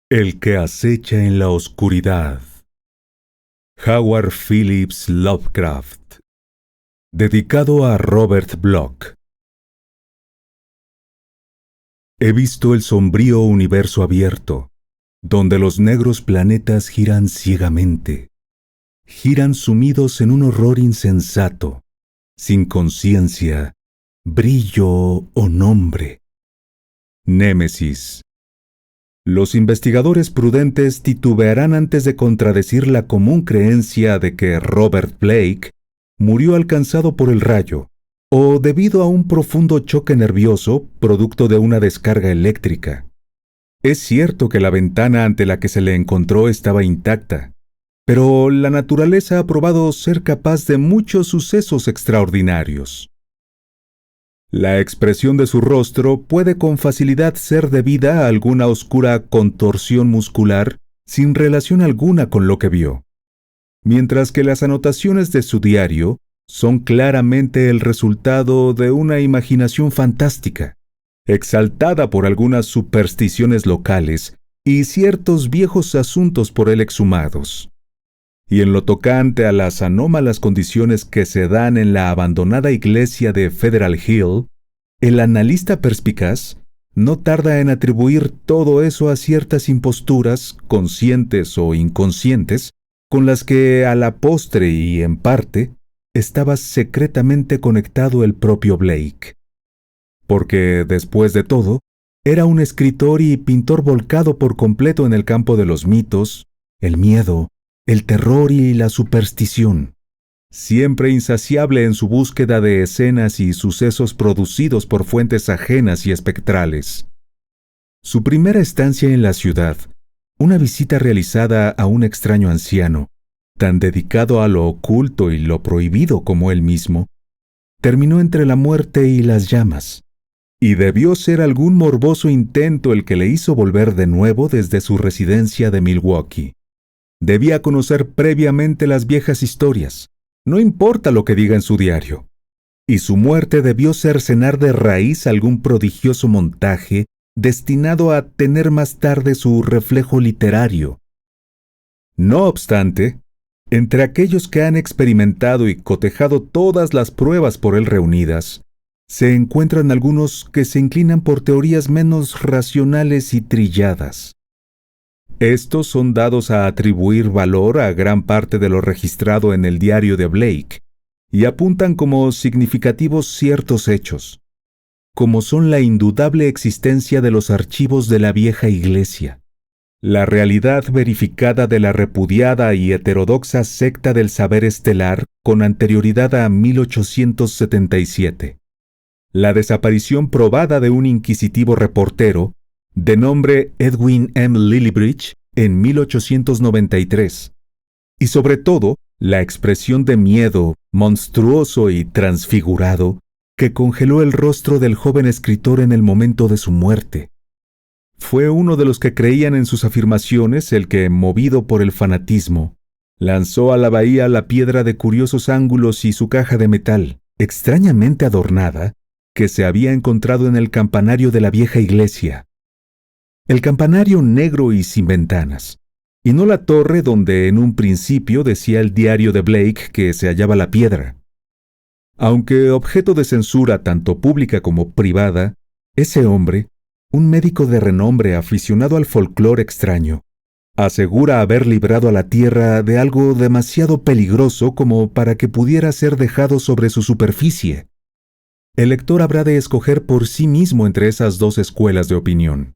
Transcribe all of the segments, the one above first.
El que acecha en la oscuridad. Howard Phillips Lovecraft. Dedicado a Robert Bloch. He visto el sombrío universo abierto, donde los negros planetas giran ciegamente. Giran sumidos en un horror insensato, sin conciencia, brillo o nombre. Némesis. Los investigadores prudentes titubearán antes de contradecir la común creencia de que Robert Blake murió alcanzado por el rayo, o debido a un profundo choque nervioso producto de una descarga eléctrica. Es cierto que la ventana ante la que se le encontró estaba intacta, pero la naturaleza ha probado ser capaz de muchos sucesos extraordinarios. La expresión de su rostro puede con facilidad ser debida a alguna oscura contorsión muscular sin relación alguna con lo que vio, mientras que las anotaciones de su diario son claramente el resultado de una imaginación fantástica, exaltada por algunas supersticiones locales y ciertos viejos asuntos por él exhumados. Y en lo tocante a las anómalas condiciones que se dan en la abandonada iglesia de Federal Hill, el analista perspicaz no tarda en atribuir todo eso a ciertas imposturas, conscientes o inconscientes, con las que a la postre y en parte estaba secretamente conectado el propio Blake. Porque, después de todo, era un escritor y pintor volcado por completo en el campo de los mitos, el miedo, el terror y la superstición, siempre insaciable en su búsqueda de escenas y sucesos producidos por fuentes ajenas y espectrales. Su primera estancia en la ciudad, una visita realizada a un extraño anciano, tan dedicado a lo oculto y lo prohibido como él mismo, terminó entre la muerte y las llamas, y debió ser algún morboso intento el que le hizo volver de nuevo desde su residencia de Milwaukee. Debía conocer previamente las viejas historias, no importa lo que diga en su diario, y su muerte debió cercenar de raíz algún prodigioso montaje destinado a tener más tarde su reflejo literario. No obstante, entre aquellos que han experimentado y cotejado todas las pruebas por él reunidas, se encuentran algunos que se inclinan por teorías menos racionales y trilladas. Estos son dados a atribuir valor a gran parte de lo registrado en el diario de Blake y apuntan como significativos ciertos hechos, como son la indudable existencia de los archivos de la vieja iglesia, la realidad verificada de la repudiada y heterodoxa secta del saber estelar con anterioridad a 1877, la desaparición probada de un inquisitivo reportero de nombre Edwin M. Lillibridge en 1893, y sobre todo, la expresión de miedo monstruoso y transfigurado que congeló el rostro del joven escritor en el momento de su muerte. Fue uno de los que creían en sus afirmaciones el que, movido por el fanatismo, lanzó a la bahía la piedra de curiosos ángulos y su caja de metal, extrañamente adornada, que se había encontrado en el campanario de la vieja iglesia. El campanario negro y sin ventanas, y no la torre donde en un principio decía el diario de Blake que se hallaba la piedra. Aunque objeto de censura tanto pública como privada, ese hombre, un médico de renombre aficionado al folclore extraño, asegura haber librado a la tierra de algo demasiado peligroso como para que pudiera ser dejado sobre su superficie. El lector habrá de escoger por sí mismo entre esas dos escuelas de opinión.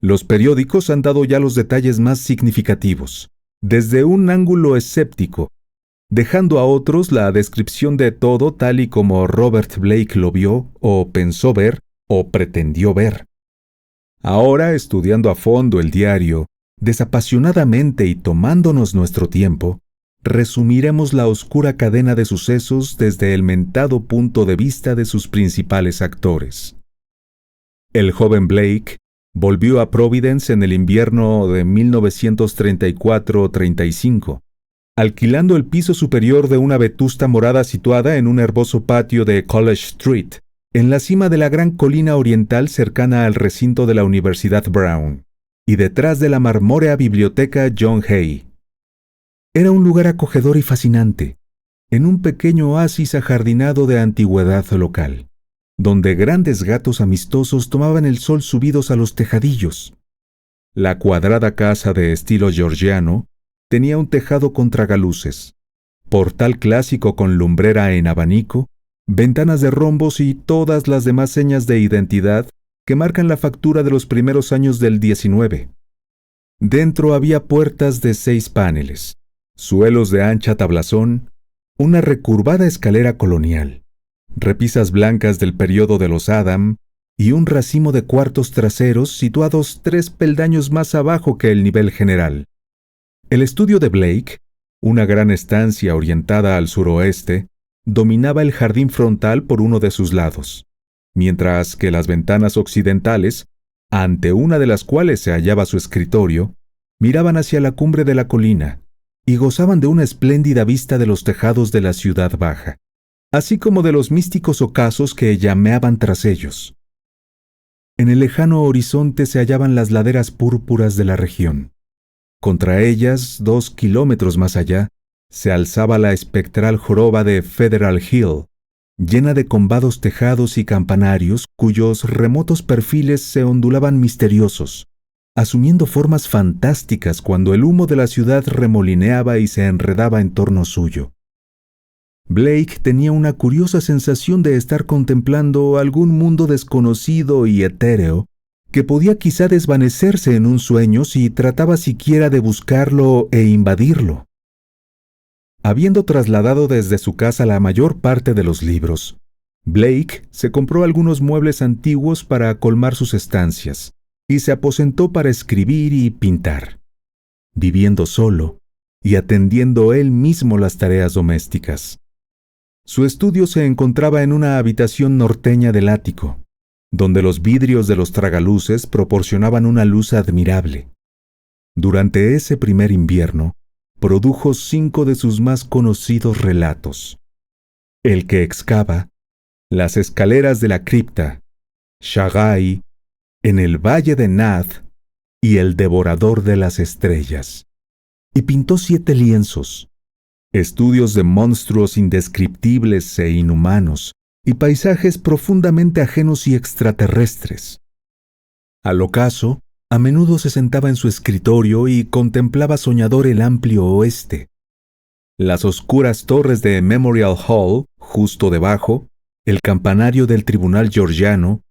Los periódicos han dado ya los detalles más significativos, desde un ángulo escéptico, dejando a otros la descripción de todo tal y como Robert Blake lo vio, o pensó ver, o pretendió ver. Ahora, estudiando a fondo el diario, desapasionadamente y tomándonos nuestro tiempo, resumiremos la oscura cadena de sucesos desde el mentado punto de vista de sus principales actores. El joven Blake volvió a Providence en el invierno de 1934-35, alquilando el piso superior de una vetusta morada situada en un herboso patio de College Street, en la cima de la gran colina oriental cercana al recinto de la Universidad Brown. y detrás de la marmórea biblioteca John Hay. Era un lugar acogedor y fascinante, en un pequeño oasis ajardinado de antigüedad local, donde grandes gatos amistosos tomaban el sol subidos a los tejadillos. La cuadrada casa de estilo georgiano tenía un tejado con tragaluces, portal clásico con lumbrera en abanico, ventanas de rombos y todas las demás señas de identidad que marcan la factura de los primeros años del 19. Dentro había puertas de 6 paneles, suelos de ancha tablazón, una recurvada escalera colonial, repisas blancas del periodo de los Adam y un racimo de cuartos traseros situados 3 peldaños más abajo que el nivel general. El estudio de Blake, una gran estancia orientada al suroeste, dominaba el jardín frontal por uno de sus lados, mientras que las ventanas occidentales, ante una de las cuales se hallaba su escritorio, miraban hacia la cumbre de la colina y gozaban de una espléndida vista de los tejados de la ciudad baja, así como de los místicos ocasos que llameaban tras ellos. En el lejano horizonte se hallaban las laderas púrpuras de la región. Contra ellas, 2 kilómetros más allá, se alzaba la espectral joroba de Federal Hill, llena de combados tejados y campanarios cuyos remotos perfiles se ondulaban misteriosos, asumiendo formas fantásticas cuando el humo de la ciudad remolineaba y se enredaba en torno suyo. Blake tenía una curiosa sensación de estar contemplando algún mundo desconocido y etéreo que podía quizá desvanecerse en un sueño si trataba siquiera de buscarlo e invadirlo. Habiendo trasladado desde su casa la mayor parte de los libros, Blake se compró algunos muebles antiguos para colmar sus estancias y se aposentó para escribir y pintar, viviendo solo y atendiendo él mismo las tareas domésticas. Su estudio se encontraba en una habitación norteña del ático, donde los vidrios de los tragaluces proporcionaban una luz admirable. Durante ese primer invierno, produjo 5 de sus más conocidos relatos: El que excava, Las escaleras de la cripta, Shagai, En el valle de Nath y El devorador de las estrellas. Y pintó 7 lienzos, estudios de monstruos indescriptibles e inhumanos, y paisajes profundamente ajenos y extraterrestres. Al ocaso, a menudo se sentaba en su escritorio y contemplaba soñador el amplio oeste. Las oscuras torres de Memorial Hall, justo debajo, el campanario del Tribunal Georgiano,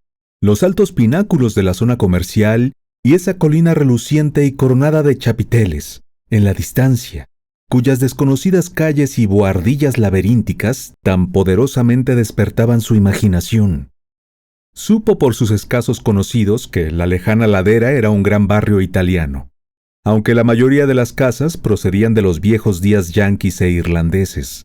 los altos pináculos de la zona comercial y esa colina reluciente y coronada de chapiteles, en la distancia, cuyas desconocidas calles y bohardillas laberínticas tan poderosamente despertaban su imaginación. Supo por sus escasos conocidos que la lejana ladera era un gran barrio italiano, aunque la mayoría de las casas procedían de los viejos días yanquis e irlandeses.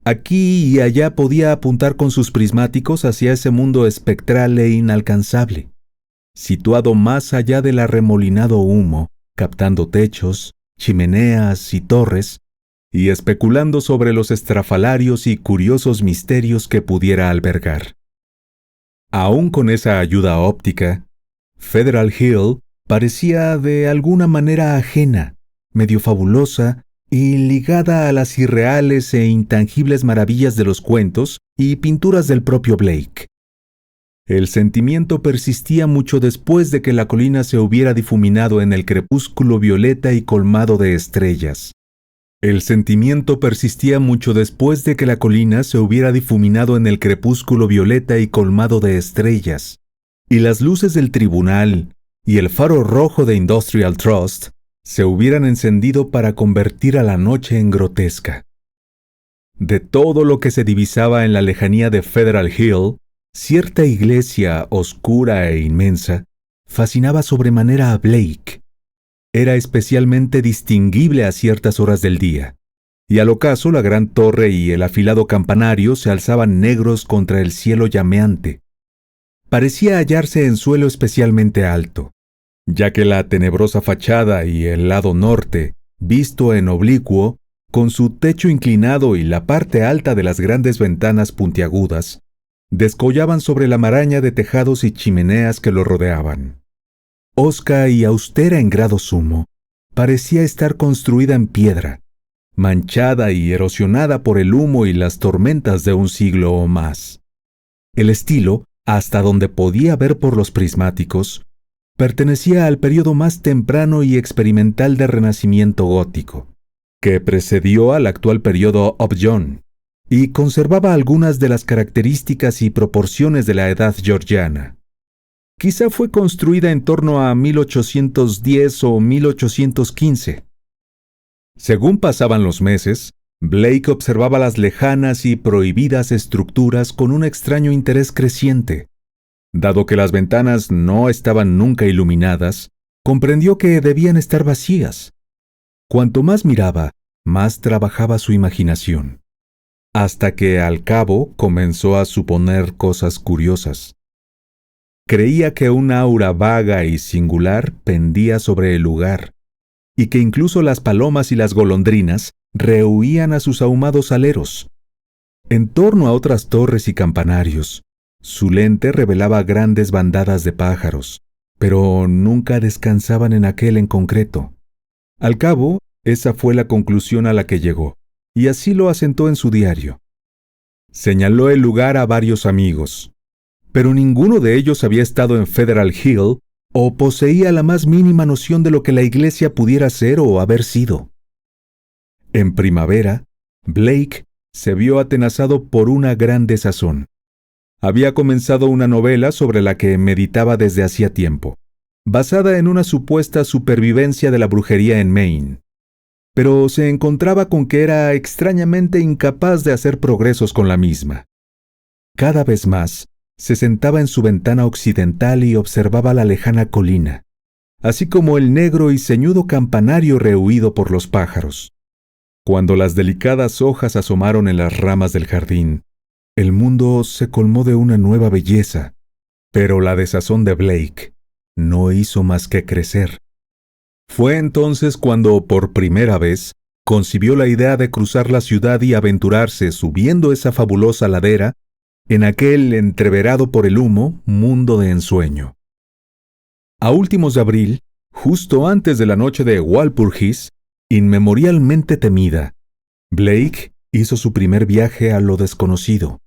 Aquí y allá podía apuntar con sus prismáticos hacia ese mundo espectral e inalcanzable, situado más allá del arremolinado humo, captando techos, chimeneas y torres, y especulando sobre los estrafalarios y curiosos misterios que pudiera albergar. Aún con esa ayuda óptica, Federal Hill parecía de alguna manera ajena, medio fabulosa y ligada a las irreales e intangibles maravillas de los cuentos y pinturas del propio Blake. El sentimiento persistía mucho después de que la colina se hubiera difuminado en el crepúsculo violeta y colmado de estrellas. El sentimiento persistía mucho después de que la colina se hubiera difuminado en el crepúsculo violeta y colmado de estrellas, y las luces del tribunal y el faro rojo de Industrial Trust se hubieran encendido para convertir a la noche en grotesca. De todo lo que se divisaba en la lejanía de Federal Hill, cierta iglesia oscura e inmensa fascinaba sobremanera a Blake. Era especialmente distinguible a ciertas horas del día, y al ocaso la gran torre y el afilado campanario se alzaban negros contra el cielo llameante. Parecía hallarse en suelo especialmente alto, ya que la tenebrosa fachada y el lado norte, visto en oblicuo, con su techo inclinado y la parte alta de las grandes ventanas puntiagudas, descollaban sobre la maraña de tejados y chimeneas que lo rodeaban. hosca y austera en grado sumo, parecía estar construida en piedra, manchada y erosionada por el humo y las tormentas de un siglo o más. El estilo, hasta donde podía ver por los prismáticos, pertenecía al periodo más temprano y experimental del Renacimiento gótico, que precedió al actual periodo Upjohn, y conservaba algunas de las características y proporciones de la Edad Georgiana. Quizá fue construida en torno a 1810 o 1815. Según pasaban los meses, Blake observaba las lejanas y prohibidas estructuras con un extraño interés creciente. Dado que las ventanas no estaban nunca iluminadas, comprendió que debían estar vacías. Cuanto más miraba, más trabajaba su imaginación, hasta que al cabo comenzó a suponer cosas curiosas. Creía que un aura vaga y singular pendía sobre el lugar, y que incluso las palomas y las golondrinas rehuían a sus ahumados aleros. En torno a otras torres y campanarios, su lente revelaba grandes bandadas de pájaros, pero nunca descansaban en aquel en concreto. Al cabo, esa fue la conclusión a la que llegó, y así lo asentó en su diario. Señaló el lugar a varios amigos, pero ninguno de ellos había estado en Federal Hill o poseía la más mínima noción de lo que la iglesia pudiera ser o haber sido. En primavera, Blake se vio atenazado por una gran desazón. Había comenzado una novela sobre la que meditaba desde hacía tiempo, basada en una supuesta supervivencia de la brujería en Maine. Pero se encontraba con que era extrañamente incapaz de hacer progresos con la misma. Cada vez más, se sentaba en su ventana occidental y observaba la lejana colina, así como el negro y ceñudo campanario rehuido por los pájaros. Cuando las delicadas hojas asomaron en las ramas del jardín, el mundo se colmó de una nueva belleza, pero la desazón de Blake no hizo más que crecer. Fue entonces cuando, por primera vez, concibió la idea de cruzar la ciudad y aventurarse subiendo esa fabulosa ladera en aquel entreverado por el humo mundo de ensueño. A últimos de abril, justo antes de la noche de Walpurgis, inmemorialmente temida, Blake hizo su primer viaje a lo desconocido.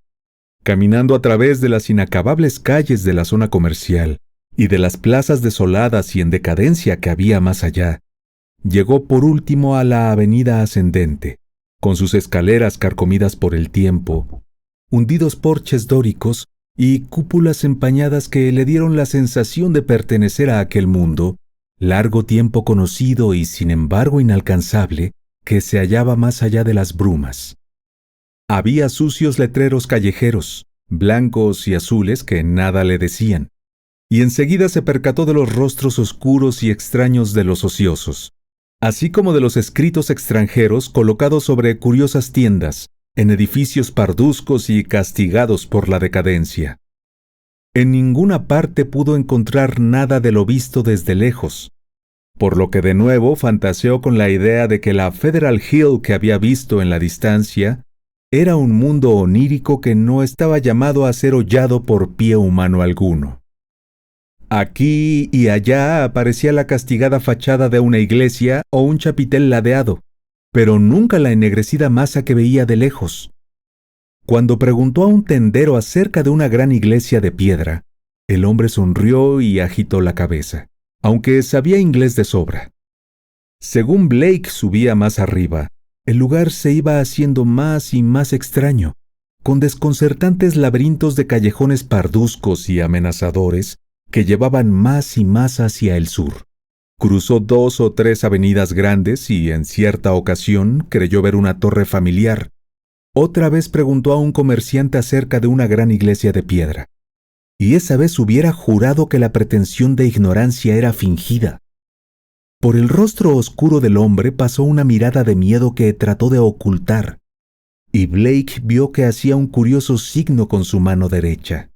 Caminando a través de las inacabables calles de la zona comercial y de las plazas desoladas y en decadencia que había más allá, llegó por último a la avenida ascendente, con sus escaleras carcomidas por el tiempo, hundidos porches dóricos y cúpulas empañadas que le dieron la sensación de pertenecer a aquel mundo, largo tiempo conocido y sin embargo inalcanzable, que se hallaba más allá de las brumas. Había sucios letreros callejeros, blancos y azules que nada le decían, y enseguida se percató de los rostros oscuros y extraños de los ociosos, así como de los escritos extranjeros colocados sobre curiosas tiendas, en edificios parduzcos y castigados por la decadencia. En ninguna parte pudo encontrar nada de lo visto desde lejos, por lo que de nuevo fantaseó con la idea de que la Federal Hill que había visto en la distancia era un mundo onírico que no estaba llamado a ser hollado por pie humano alguno. Aquí y allá aparecía la castigada fachada de una iglesia o un chapitel ladeado, pero nunca la ennegrecida masa que veía de lejos. Cuando preguntó a un tendero acerca de una gran iglesia de piedra, el hombre sonrió y agitó la cabeza, aunque sabía inglés de sobra. Según Blake subía más arriba, el lugar se iba haciendo más y más extraño, con desconcertantes laberintos de callejones parduzcos y amenazadores que llevaban más y más hacia el sur. Cruzó 2 o 3 avenidas grandes y en cierta ocasión creyó ver una torre familiar. Otra vez preguntó a un comerciante acerca de una gran iglesia de piedra, y esa vez hubiera jurado que la pretensión de ignorancia era fingida. Por el rostro oscuro del hombre pasó una mirada de miedo que trató de ocultar, y Blake vio que hacía un curioso signo con su mano derecha.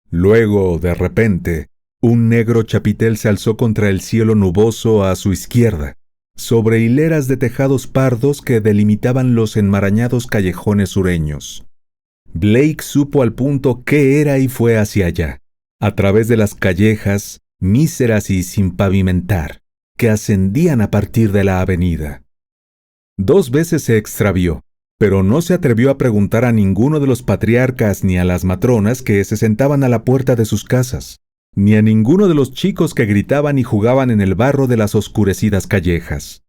Luego, de repente, un negro chapitel se alzó contra el cielo nuboso a su izquierda, sobre hileras de tejados pardos que delimitaban los enmarañados callejones sureños. Blake supo al punto qué era y fue hacia allá, a través de las callejas, míseras y sin pavimentar, que ascendían a partir de la avenida. 2 veces se extravió, pero no se atrevió a preguntar a ninguno de los patriarcas ni a las matronas que se sentaban a la puerta de sus casas, ni a ninguno de los chicos que gritaban y jugaban en el barro de las oscurecidas callejas.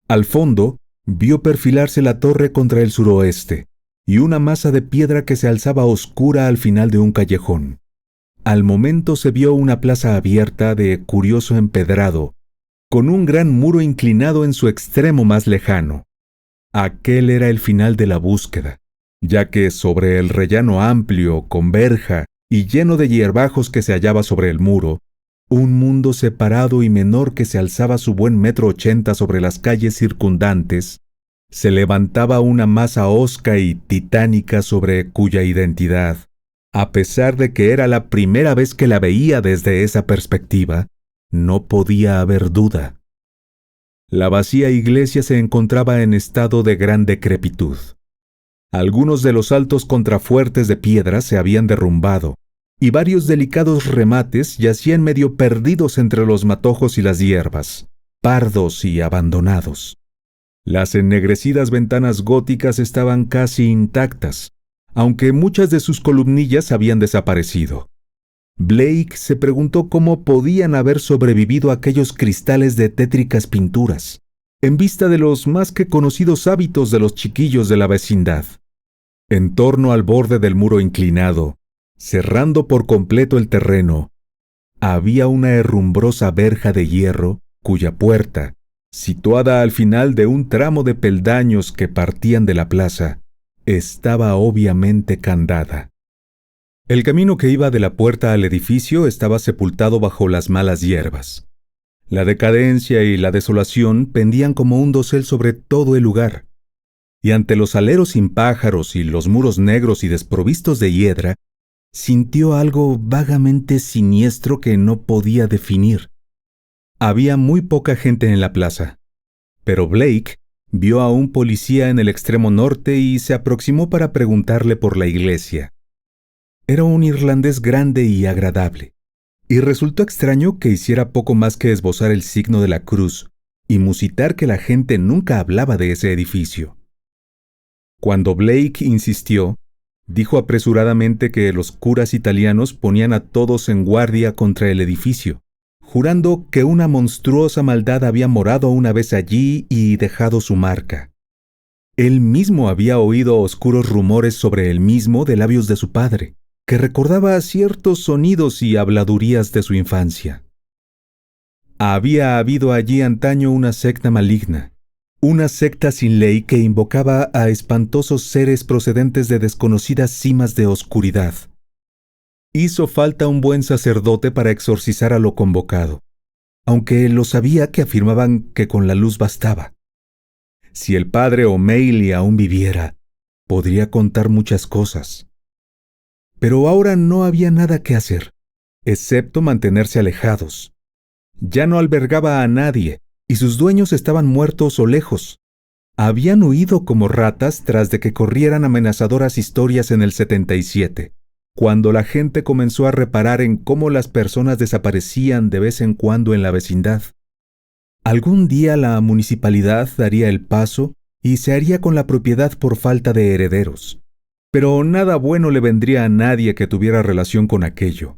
Al fondo, vio perfilarse la torre contra el suroeste, y una masa de piedra que se alzaba oscura al final de un callejón. Al momento se vio una plaza abierta de curioso empedrado, con un gran muro inclinado en su extremo más lejano. Aquel era el final de la búsqueda, ya que sobre el rellano amplio, con verja y lleno de hierbajos que se hallaba sobre el muro, un mundo separado y menor que se alzaba su buen 1,80 m sobre las calles circundantes, se levantaba una masa hosca y titánica sobre cuya identidad, a pesar de que era la primera vez que la veía desde esa perspectiva, no podía haber duda. La vacía iglesia se encontraba en estado de gran decrepitud. Algunos de los altos contrafuertes de piedra se habían derrumbado, y varios delicados remates yacían medio perdidos entre los matojos y las hierbas, pardos y abandonados. Las ennegrecidas ventanas góticas estaban casi intactas, aunque muchas de sus columnillas habían desaparecido. Blake se preguntó cómo podían haber sobrevivido aquellos cristales de tétricas pinturas, en vista de los más que conocidos hábitos de los chiquillos de la vecindad. En torno al borde del muro inclinado, cerrando por completo el terreno, había una herrumbrosa verja de hierro cuya puerta, situada al final de un tramo de peldaños que partían de la plaza, estaba obviamente candada. El camino que iba de la puerta al edificio estaba sepultado bajo las malas hierbas. La decadencia y la desolación pendían como un dosel sobre todo el lugar, y ante los aleros sin pájaros y los muros negros y desprovistos de hiedra, sintió algo vagamente siniestro que no podía definir. Había muy poca gente en la plaza, pero Blake vio a un policía en el extremo norte y se aproximó para preguntarle por la iglesia. Era un irlandés grande y agradable, y resultó extraño que hiciera poco más que esbozar el signo de la cruz y musitar que la gente nunca hablaba de ese edificio. Cuando Blake insistió, dijo apresuradamente que los curas italianos ponían a todos en guardia contra el edificio, jurando que una monstruosa maldad había morado una vez allí y dejado su marca. Él mismo había oído oscuros rumores sobre el mismo de labios de su padre, que recordaba ciertos sonidos y habladurías de su infancia. Había habido allí antaño una secta maligna, una secta sin ley que invocaba a espantosos seres procedentes de desconocidas cimas de oscuridad. Hizo falta un buen sacerdote para exorcizar a lo convocado, aunque lo sabía que afirmaban que con la luz bastaba. Si el padre O'Malley aún viviera, podría contar muchas cosas. Pero ahora no había nada que hacer, excepto mantenerse alejados. Ya no albergaba a nadie, y sus dueños estaban muertos o lejos. Habían huido como ratas tras de que corrieran amenazadoras historias en el 77, cuando la gente comenzó a reparar en cómo las personas desaparecían de vez en cuando en la vecindad. Algún día la municipalidad daría el paso y se haría con la propiedad por falta de herederos. Pero nada bueno le vendría a nadie que tuviera relación con aquello.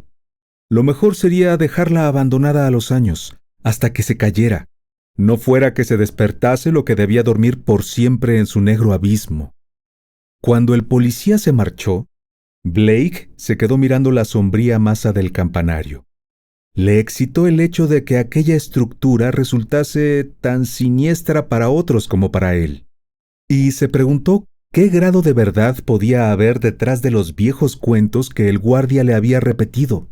Lo mejor sería dejarla abandonada a los años, hasta que se cayera, no fuera que se despertase lo que debía dormir por siempre en su negro abismo. Cuando el policía se marchó, Blake se quedó mirando la sombría masa del campanario. Le excitó el hecho de que aquella estructura resultase tan siniestra para otros como para él, y se preguntó ¿qué grado de verdad podía haber detrás de los viejos cuentos que el guardia le había repetido?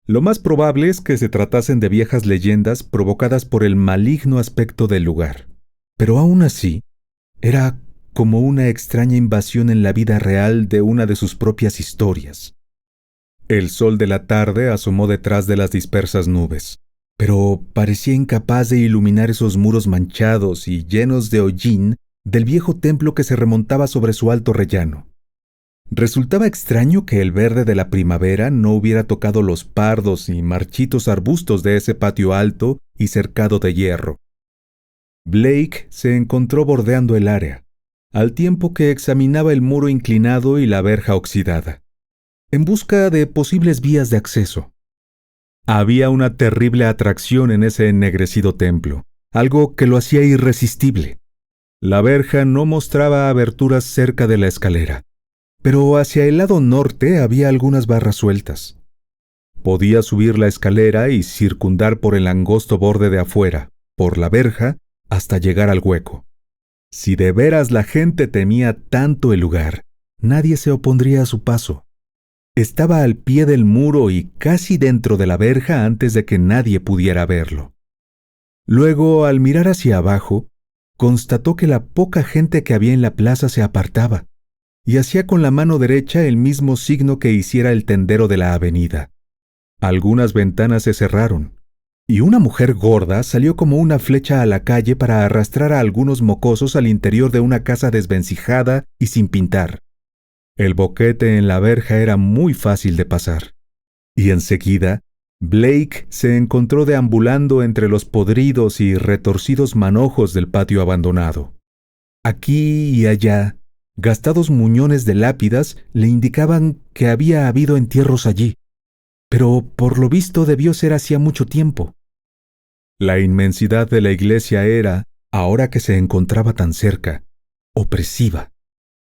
Lo más probable es que se tratasen de viejas leyendas provocadas por el maligno aspecto del lugar. Pero aún así, era como una extraña invasión en la vida real de una de sus propias historias. El sol de la tarde asomó detrás de las dispersas nubes, pero parecía incapaz de iluminar esos muros manchados y llenos de hollín del viejo templo que se remontaba sobre su alto rellano. Resultaba extraño que el verde de la primavera no hubiera tocado los pardos y marchitos arbustos de ese patio alto y cercado de hierro. Blake se encontró bordeando el área, al tiempo que examinaba el muro inclinado y la verja oxidada, en busca de posibles vías de acceso. Había una terrible atracción en ese ennegrecido templo, algo que lo hacía irresistible. La verja no mostraba aberturas cerca de la escalera, pero hacia el lado norte había algunas barras sueltas. Podía subir la escalera y circundar por el angosto borde de afuera, por la verja, hasta llegar al hueco. Si de veras la gente temía tanto el lugar, nadie se opondría a su paso. Estaba al pie del muro y casi dentro de la verja antes de que nadie pudiera verlo. Luego, al mirar hacia abajo, constató que la poca gente que había en la plaza se apartaba, y hacía con la mano derecha el mismo signo que hiciera el tendero de la avenida. Algunas ventanas se cerraron, y una mujer gorda salió como una flecha a la calle para arrastrar a algunos mocosos al interior de una casa desvencijada y sin pintar. El boquete en la verja era muy fácil de pasar, y enseguida Blake se encontró deambulando entre los podridos y retorcidos manojos del patio abandonado. Aquí y allá, gastados muñones de lápidas le indicaban que había habido entierros allí, pero por lo visto debió ser hacía mucho tiempo. La inmensidad de la iglesia era, ahora que se encontraba tan cerca, opresiva,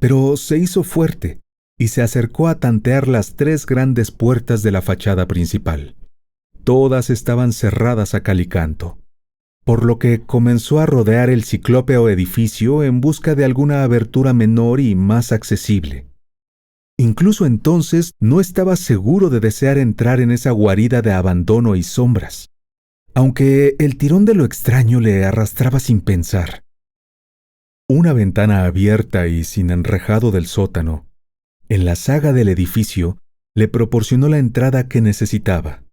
pero se hizo fuerte y se acercó a tantear las 3 grandes puertas de la fachada principal. Todas estaban cerradas a cal y canto, por lo que comenzó a rodear el ciclópeo edificio en busca de alguna abertura menor y más accesible. Incluso entonces no estaba seguro de desear entrar en esa guarida de abandono y sombras, aunque el tirón de lo extraño le arrastraba sin pensar. Una ventana abierta y sin enrejado del sótano, en la saga del edificio, le proporcionó la entrada que necesitaba.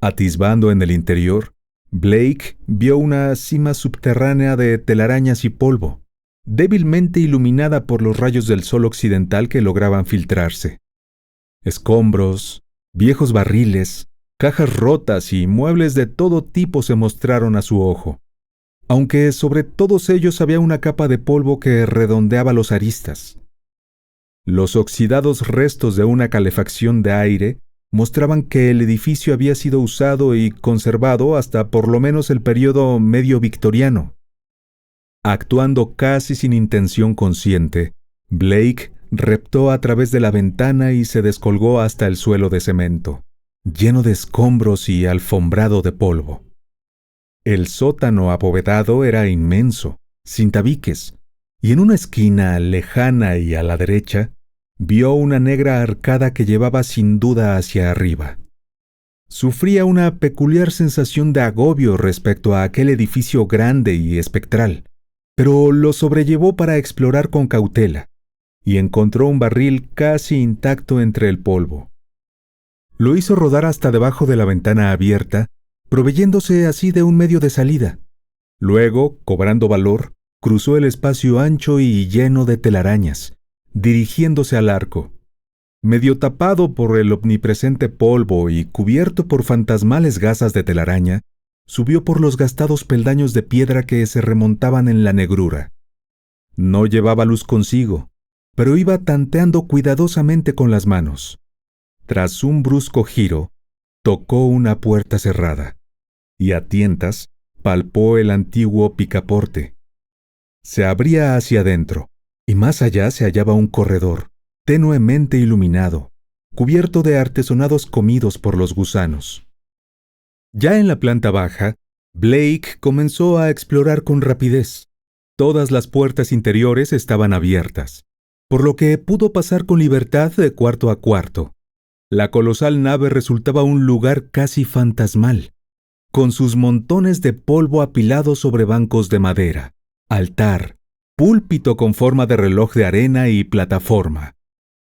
Atisbando en el interior, Blake vio una cima subterránea de telarañas y polvo, débilmente iluminada por los rayos del sol occidental que lograban filtrarse. Escombros, viejos barriles, cajas rotas y muebles de todo tipo se mostraron a su ojo, aunque sobre todos ellos había una capa de polvo que redondeaba los aristas. Los oxidados restos de una calefacción de aire mostraban que el edificio había sido usado y conservado hasta por lo menos el período medio victoriano. Actuando casi sin intención consciente, Blake reptó a través de la ventana y se descolgó hasta el suelo de cemento, lleno de escombros y alfombrado de polvo. El sótano abovedado era inmenso, sin tabiques, y en una esquina lejana y a la derecha, vio una negra arcada que llevaba sin duda hacia arriba. Sufría una peculiar sensación de agobio respecto a aquel edificio grande y espectral, pero lo sobrellevó para explorar con cautela, y encontró un barril casi intacto entre el polvo. Lo hizo rodar hasta debajo de la ventana abierta, proveyéndose así de un medio de salida. Luego, cobrando valor, cruzó el espacio ancho y lleno de telarañas, dirigiéndose al arco. Medio tapado por el omnipresente polvo y cubierto por fantasmales gasas de telaraña, subió por los gastados peldaños de piedra que se remontaban en la negrura. No llevaba luz consigo, pero iba tanteando cuidadosamente con las manos. Tras un brusco giro, tocó una puerta cerrada, y a tientas palpó el antiguo picaporte. Se abría hacia adentro, y más allá se hallaba un corredor, tenuemente iluminado, cubierto de artesonados comidos por los gusanos. Ya en la planta baja, Blake comenzó a explorar con rapidez. Todas las puertas interiores estaban abiertas, por lo que pudo pasar con libertad de cuarto a cuarto. La colosal nave resultaba un lugar casi fantasmal, con sus montones de polvo apilados sobre bancos de madera, altar, púlpito con forma de reloj de arena y plataforma,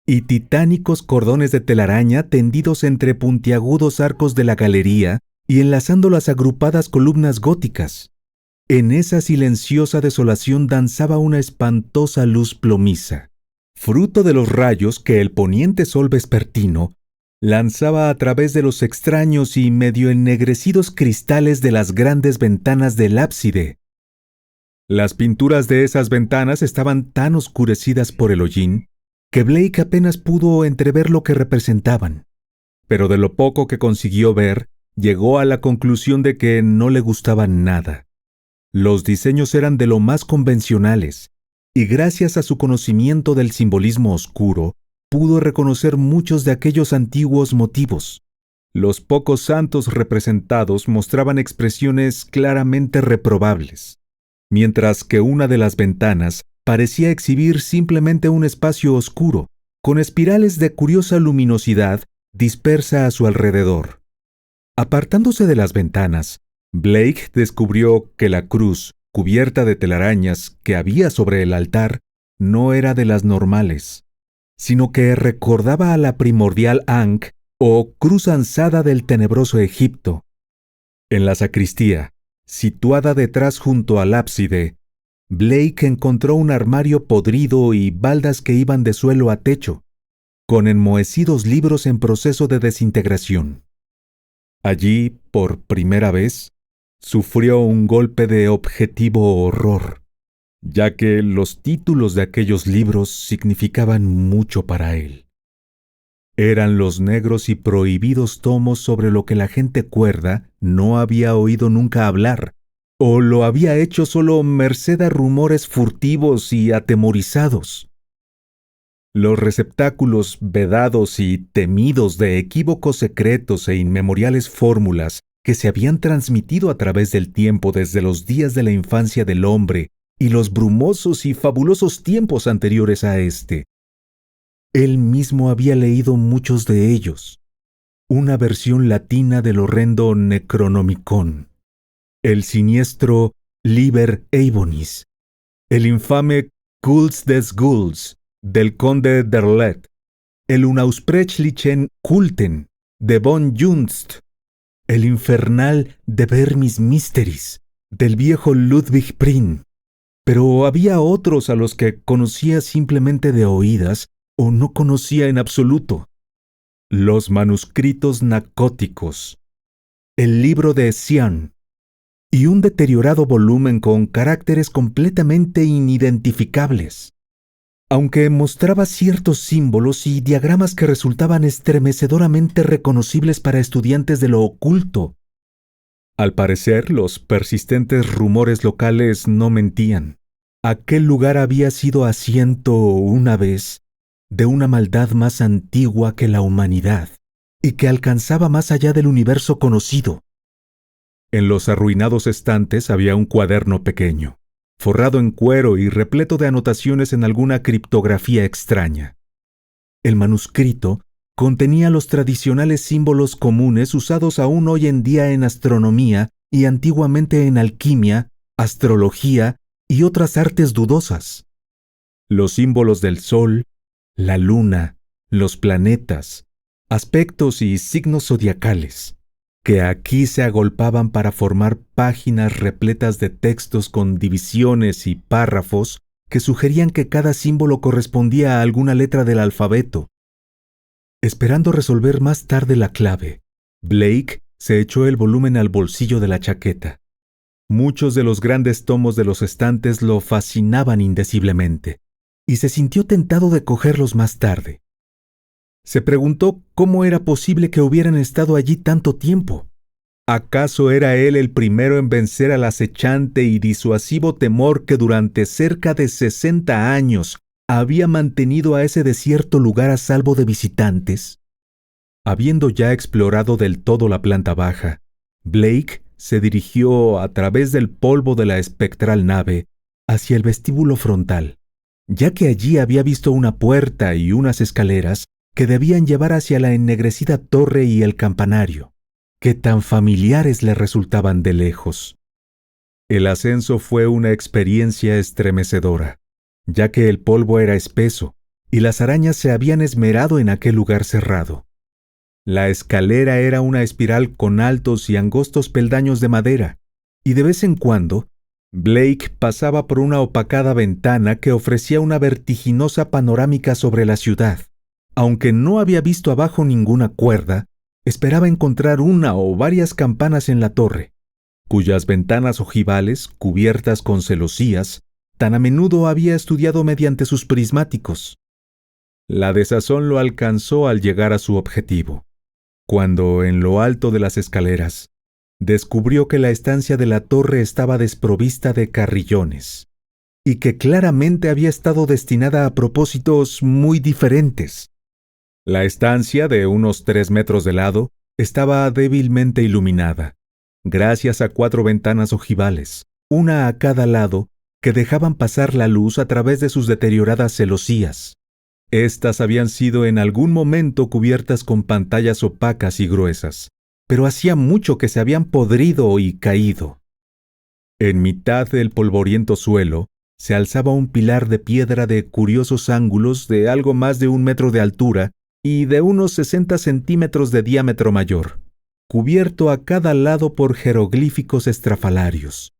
y titánicos cordones de telaraña tendidos entre puntiagudos arcos de la galería y enlazando las agrupadas columnas góticas. En esa silenciosa desolación danzaba una espantosa luz plomiza, fruto de los rayos que el poniente sol vespertino lanzaba a través de los extraños y medio ennegrecidos cristales de las grandes ventanas del ábside. Las pinturas de esas ventanas estaban tan oscurecidas por el hollín que Blake apenas pudo entrever lo que representaban, pero de lo poco que consiguió ver, llegó a la conclusión de que no le gustaban nada. Los diseños eran de lo más convencionales, y gracias a su conocimiento del simbolismo oscuro, pudo reconocer muchos de aquellos antiguos motivos. Los pocos santos representados mostraban expresiones claramente reprobables, mientras que una de las ventanas parecía exhibir simplemente un espacio oscuro, con espirales de curiosa luminosidad dispersa a su alrededor. Apartándose de las ventanas, Blake descubrió que la cruz, cubierta de telarañas que había sobre el altar, no era de las normales, sino que recordaba a la primordial Ankh o cruz ansada del tenebroso Egipto. En la sacristía, situada detrás junto al ábside, Blake encontró un armario podrido y baldas que iban de suelo a techo, con enmohecidos libros en proceso de desintegración. Allí, por primera vez, sufrió un golpe de objetivo horror, ya que los títulos de aquellos libros significaban mucho para él. Eran los negros y prohibidos tomos sobre lo que la gente cuerda no había oído nunca hablar, o lo había hecho solo merced a rumores furtivos y atemorizados. Los receptáculos vedados y temidos de equívocos secretos e inmemoriales fórmulas que se habían transmitido a través del tiempo desde los días de la infancia del hombre y los brumosos y fabulosos tiempos anteriores a éste. Él mismo había leído muchos de ellos, una versión latina del horrendo Necronomicon, el siniestro Liber Eibonis, el infame Ghouls des Ghouls del conde d'Erlet, el Unausprechlichen Kulten de von Junst, el infernal De Vermis Mysteris del viejo Ludwig Prien. Pero había otros a los que conocía simplemente de oídas o no conocía en absoluto. Los manuscritos nacóticos, el libro de Sian y un deteriorado volumen con caracteres completamente inidentificables, aunque mostraba ciertos símbolos y diagramas que resultaban estremecedoramente reconocibles para estudiantes de lo oculto. Al parecer, los persistentes rumores locales no mentían. Aquel lugar había sido asiento una vez de una maldad más antigua que la humanidad y que alcanzaba más allá del universo conocido. En los arruinados estantes había un cuaderno pequeño, forrado en cuero y repleto de anotaciones en alguna criptografía extraña. El manuscrito contenía los tradicionales símbolos comunes usados aún hoy en día en astronomía y antiguamente en alquimia, astrología y otras artes dudosas. Los símbolos del sol, la luna, los planetas, aspectos y signos zodiacales, que aquí se agolpaban para formar páginas repletas de textos con divisiones y párrafos que sugerían que cada símbolo correspondía a alguna letra del alfabeto. Esperando resolver más tarde la clave, Blake se echó el volumen al bolsillo de la chaqueta. Muchos de los grandes tomos de los estantes lo fascinaban indeciblemente, y se sintió tentado de cogerlos más tarde. Se preguntó cómo era posible que hubieran estado allí tanto tiempo. ¿Acaso era él el primero en vencer al acechante y disuasivo temor que durante cerca de 60 años había mantenido a ese desierto lugar a salvo de visitantes? Habiendo ya explorado del todo la planta baja, Blake se dirigió a través del polvo de la espectral nave hacia el vestíbulo frontal, ya que allí había visto una puerta y unas escaleras que debían llevar hacia la ennegrecida torre y el campanario, que tan familiares le resultaban de lejos. El ascenso fue una experiencia estremecedora, ya que el polvo era espeso y las arañas se habían esmerado en aquel lugar cerrado. La escalera era una espiral con altos y angostos peldaños de madera, y de vez en cuando, Blake pasaba por una opacada ventana que ofrecía una vertiginosa panorámica sobre la ciudad. Aunque no había visto abajo ninguna cuerda, esperaba encontrar una o varias campanas en la torre, cuyas ventanas ojivales, cubiertas con celosías, tan a menudo había estudiado mediante sus prismáticos. La desazón lo alcanzó al llegar a su objetivo, cuando, en lo alto de las escaleras, descubrió que la estancia de la torre estaba desprovista de carrillones, y que claramente había estado destinada a propósitos muy diferentes. La estancia, de unos 3 metros de lado, estaba débilmente iluminada, gracias a 4 ventanas ojivales, una a cada lado, que dejaban pasar la luz a través de sus deterioradas celosías. Estas habían sido en algún momento cubiertas con pantallas opacas y gruesas, pero hacía mucho que se habían podrido y caído. En mitad del polvoriento suelo se alzaba un pilar de piedra de curiosos ángulos de algo más de 1 metro de altura y de unos 60 centímetros de diámetro mayor, cubierto a cada lado por jeroglíficos estrafalarios,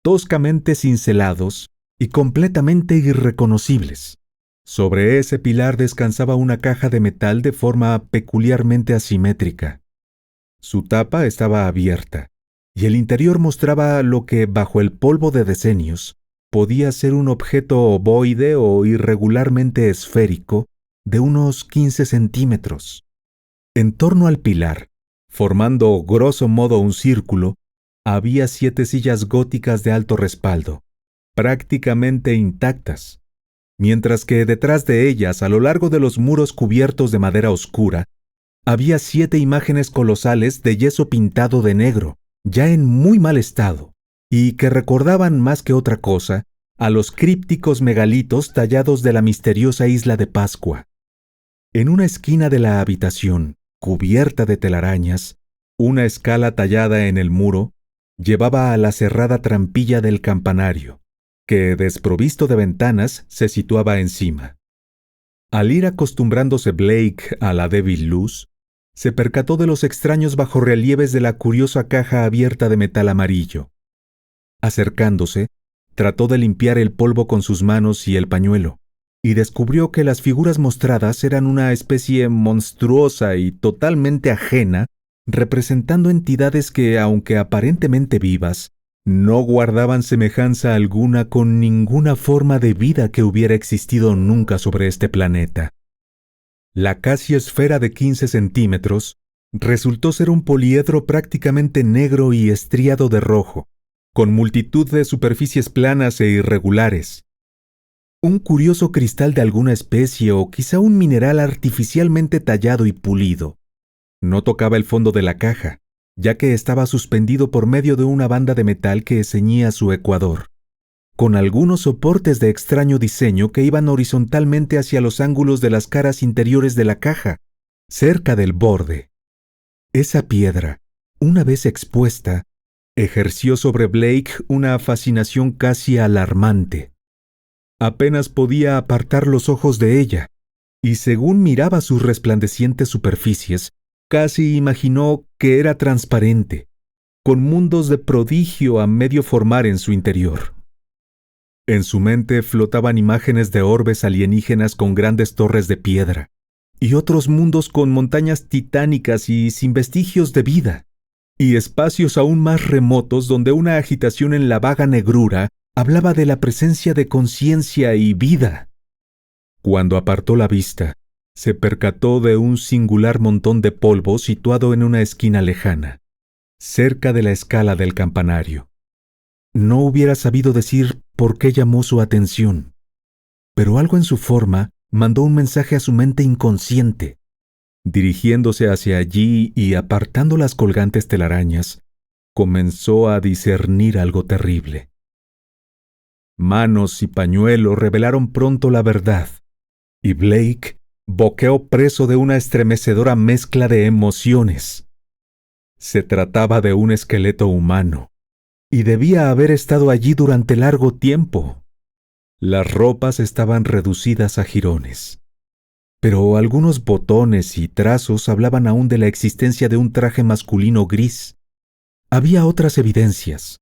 toscamente cincelados y completamente irreconocibles. Sobre ese pilar descansaba una caja de metal de forma peculiarmente asimétrica. Su tapa estaba abierta, y el interior mostraba lo que, bajo el polvo de decenios, podía ser un objeto ovoide o irregularmente esférico de unos 15 centímetros. En torno al pilar, formando grosso modo un círculo, había 7 sillas góticas de alto respaldo, prácticamente intactas, mientras que detrás de ellas, a lo largo de los muros cubiertos de madera oscura, había 7 imágenes colosales de yeso pintado de negro, ya en muy mal estado, y que recordaban más que otra cosa a los crípticos megalitos tallados de la misteriosa isla de Pascua. En una esquina de la habitación, cubierta de telarañas, una escala tallada en el muro llevaba a la cerrada trampilla del campanario, que, desprovisto de ventanas, se situaba encima. Al ir acostumbrándose Blake a la débil luz, se percató de los extraños bajorrelieves de la curiosa caja abierta de metal amarillo. Acercándose, trató de limpiar el polvo con sus manos y el pañuelo, y descubrió que las figuras mostradas eran una especie monstruosa y totalmente ajena, representando entidades que, aunque aparentemente vivas, no guardaban semejanza alguna con ninguna forma de vida que hubiera existido nunca sobre este planeta. La casi esfera de 15 centímetros resultó ser un poliedro prácticamente negro y estriado de rojo, con multitud de superficies planas e irregulares. Un curioso cristal de alguna especie o quizá un mineral artificialmente tallado y pulido. No tocaba el fondo de la caja, ya que estaba suspendido por medio de una banda de metal que ceñía su ecuador, con algunos soportes de extraño diseño que iban horizontalmente hacia los ángulos de las caras interiores de la caja, cerca del borde. Esa piedra, una vez expuesta, ejerció sobre Blake una fascinación casi alarmante. Apenas podía apartar los ojos de ella, y según miraba sus resplandecientes superficies, casi imaginó que era transparente, con mundos de prodigio a medio formar en su interior. En su mente flotaban imágenes de orbes alienígenas con grandes torres de piedra, y otros mundos con montañas titánicas y sin vestigios de vida, y espacios aún más remotos donde una agitación en la vaga negrura hablaba de la presencia de conciencia y vida. Cuando apartó la vista, se percató de un singular montón de polvo situado en una esquina lejana, cerca de la escala del campanario. No hubiera sabido decir por qué llamó su atención, pero algo en su forma mandó un mensaje a su mente inconsciente. Dirigiéndose hacia allí y apartando las colgantes telarañas, comenzó a discernir algo terrible. Manos y pañuelo revelaron pronto la verdad, y Blake boqueó preso de una estremecedora mezcla de emociones. Se trataba de un esqueleto humano, y debía haber estado allí durante largo tiempo. Las ropas estaban reducidas a jirones, pero algunos botones y trazos hablaban aún de la existencia de un traje masculino gris. Había otras evidencias: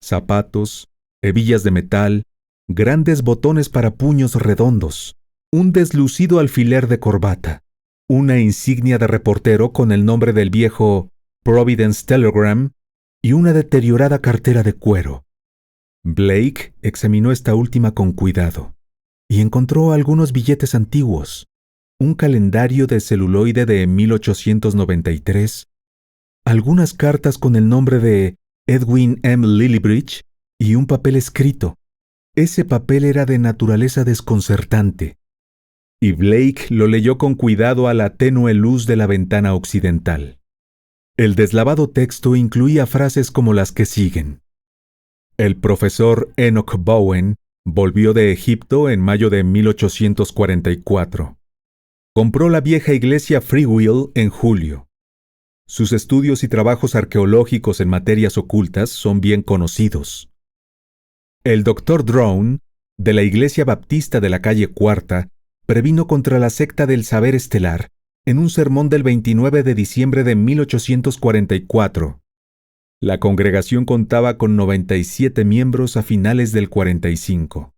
zapatos, Hebillas de metal, grandes botones para puños redondos, un deslucido alfiler de corbata, una insignia de reportero con el nombre del viejo Providence Telegram y una deteriorada cartera de cuero. Blake examinó esta última con cuidado y encontró algunos billetes antiguos, un calendario de celuloide de 1893, algunas cartas con el nombre de Edwin M. Lillibridge y un papel escrito. Ese papel era de naturaleza desconcertante, y Blake lo leyó con cuidado a la tenue luz de la ventana occidental. El deslavado texto incluía frases como las que siguen. El profesor Enoch Bowen volvió de Egipto en mayo de 1844. Compró la vieja iglesia Freewill en julio. Sus estudios y trabajos arqueológicos en materias ocultas son bien conocidos. El Dr. Drone, de la Iglesia Baptista de la calle Cuarta, previno contra la secta del saber estelar en un sermón del 29 de diciembre de 1844. La congregación contaba con 97 miembros a finales del 45.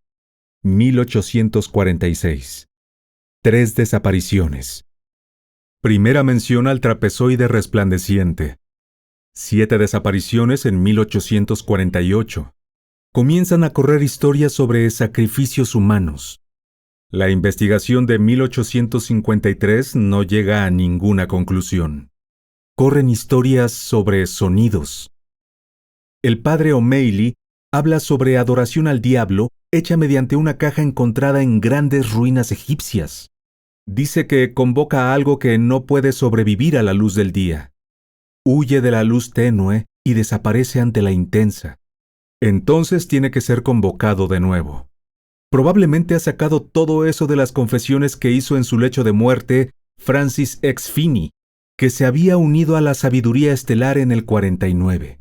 1846. 3 desapariciones. Primera mención al trapezoide resplandeciente. 7 desapariciones en 1848. Comienzan a correr historias sobre sacrificios humanos. La investigación de 1853 no llega a ninguna conclusión. Corren historias sobre sonidos. El padre O'Malley habla sobre adoración al diablo hecha mediante una caja encontrada en grandes ruinas egipcias. Dice que convoca a algo que no puede sobrevivir a la luz del día. Huye de la luz tenue y desaparece ante la intensa. Entonces tiene que ser convocado de nuevo. Probablemente ha sacado todo eso de las confesiones que hizo en su lecho de muerte Francis X. Finney, que se había unido a la sabiduría estelar en el 49.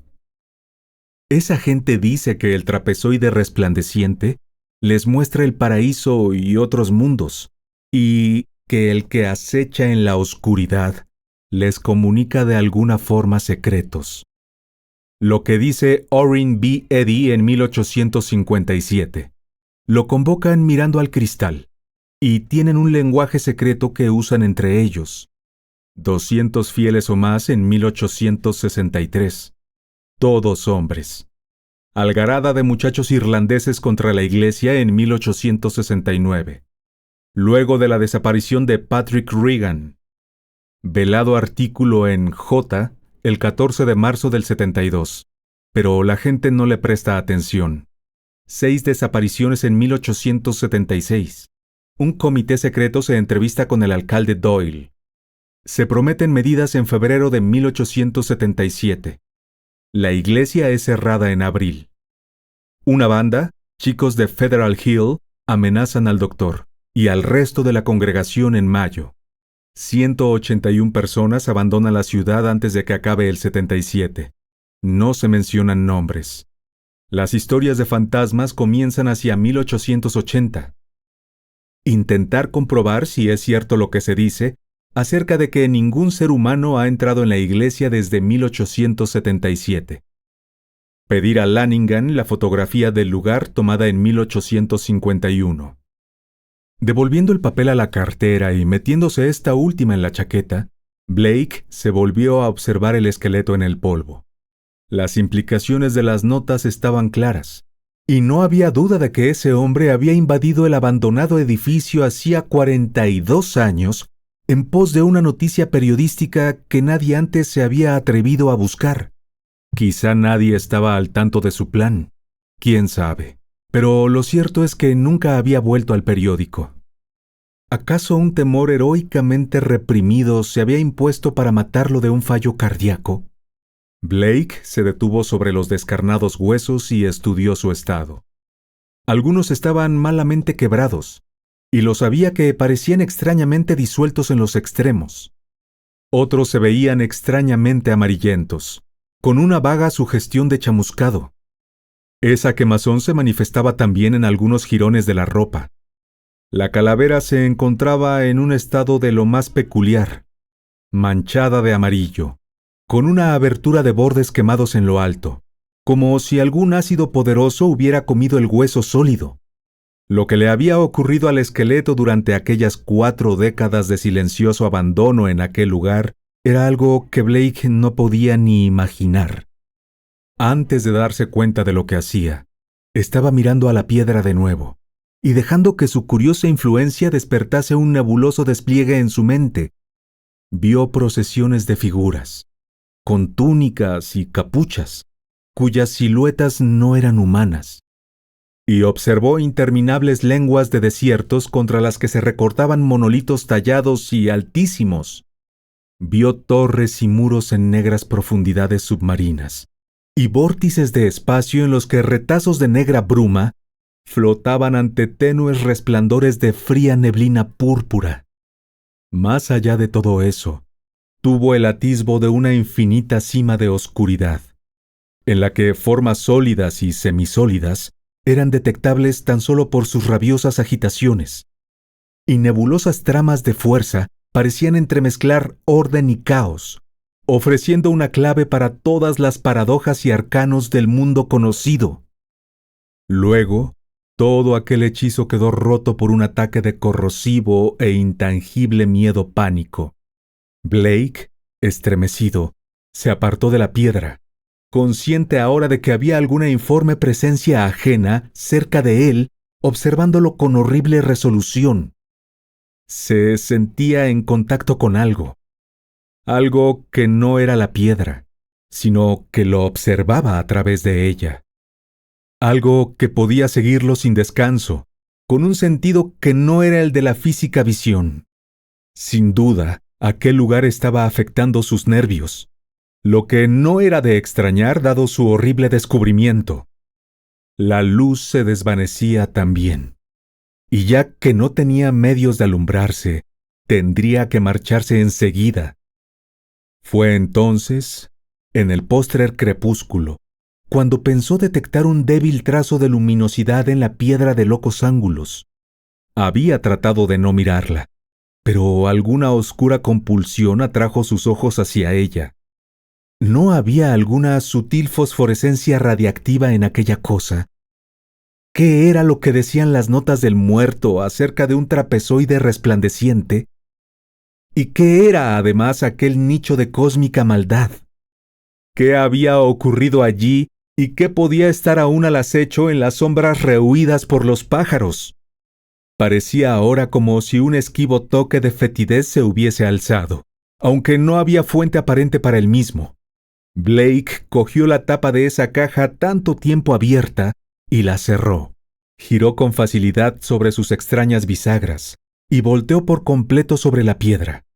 Esa gente dice que el trapezoide resplandeciente les muestra el paraíso y otros mundos, y que el que acecha en la oscuridad les comunica de alguna forma secretos. Lo que dice Orrin B. Eddy en 1857. Lo convocan mirando al cristal, y tienen un lenguaje secreto que usan entre ellos. 200 fieles o más en 1863. Todos hombres. Algarada de muchachos irlandeses contra la iglesia en 1869. Luego de la desaparición de Patrick Regan. Velado artículo en J el 14 de marzo del 72, pero la gente no le presta atención. 6 desapariciones en 1876. Un comité secreto se entrevista con el alcalde Doyle. Se prometen medidas en febrero de 1877. La iglesia es cerrada en abril. Una banda, chicos de Federal Hill, amenazan al doctor y al resto de la congregación en mayo. 181 personas abandonan la ciudad antes de que acabe el 77. No se mencionan nombres. Las historias de fantasmas comienzan hacia 1880. Intentar comprobar si es cierto lo que se dice acerca de que ningún ser humano ha entrado en la iglesia desde 1877. Pedir a Lanigan la fotografía del lugar tomada en 1851. Devolviendo el papel a la cartera y metiéndose esta última en la chaqueta, Blake se volvió a observar el esqueleto en el polvo. Las implicaciones de las notas estaban claras, y no había duda de que ese hombre había invadido el abandonado edificio hacía 42 años en pos de una noticia periodística que nadie antes se había atrevido a buscar. Quizá nadie estaba al tanto de su plan, quién sabe. Pero lo cierto es que nunca había vuelto al periódico. ¿Acaso un temor heroicamente reprimido se había impuesto para matarlo de un fallo cardíaco? Blake se detuvo sobre los descarnados huesos y estudió su estado. Algunos estaban malamente quebrados, y los había que parecían extrañamente disueltos en los extremos. Otros se veían extrañamente amarillentos, con una vaga sugestión de chamuscado. Esa quemazón se manifestaba también en algunos jirones de la ropa. La calavera se encontraba en un estado de lo más peculiar, manchada de amarillo, con una abertura de bordes quemados en lo alto, como si algún ácido poderoso hubiera comido el hueso sólido. Lo que le había ocurrido al esqueleto durante aquellas 4 décadas de silencioso abandono en aquel lugar era algo que Blake no podía ni imaginar. Antes de darse cuenta de lo que hacía, estaba mirando a la piedra de nuevo, y dejando que su curiosa influencia despertase un nebuloso despliegue en su mente, vio procesiones de figuras, con túnicas y capuchas, cuyas siluetas no eran humanas, y observó interminables lenguas de desiertos contra las que se recortaban monolitos tallados y altísimos. Vio torres y muros en negras profundidades submarinas, y vórtices de espacio en los que retazos de negra bruma flotaban ante tenues resplandores de fría neblina púrpura. Más allá de todo eso, tuvo el atisbo de una infinita cima de oscuridad, en la que formas sólidas y semisólidas eran detectables tan solo por sus rabiosas agitaciones, y nebulosas tramas de fuerza parecían entremezclar orden y caos, ofreciendo una clave para todas las paradojas y arcanos del mundo conocido. Luego, todo aquel hechizo quedó roto por un ataque de corrosivo e intangible miedo pánico. Blake, estremecido, se apartó de la piedra, consciente ahora de que había alguna informe presencia ajena cerca de él, observándolo con horrible resolución. Se sentía en contacto con algo que no era la piedra, sino que lo observaba a través de ella. Algo que podía seguirlo sin descanso, con un sentido que no era el de la física visión. Sin duda, aquel lugar estaba afectando sus nervios, lo que no era de extrañar dado su horrible descubrimiento. La luz se desvanecía también, y ya que no tenía medios de alumbrarse, tendría que marcharse enseguida. Fue entonces, en el postrer crepúsculo, cuando pensó detectar un débil trazo de luminosidad en la piedra de locos ángulos. Había tratado de no mirarla, pero alguna oscura compulsión atrajo sus ojos hacia ella. ¿No había alguna sutil fosforescencia radiactiva en aquella cosa? ¿Qué era lo que decían las notas del muerto acerca de un trapezoide resplandeciente? ¿Y qué era además aquel nicho de cósmica maldad? ¿Qué había ocurrido allí y qué podía estar aún al acecho en las sombras rehuidas por los pájaros? Parecía ahora como si un esquivo toque de fetidez se hubiese alzado, aunque no había fuente aparente para el mismo. Blake cogió la tapa de esa caja tanto tiempo abierta y la cerró. Giró con facilidad sobre sus extrañas bisagras y volteó por completo sobre la piedra,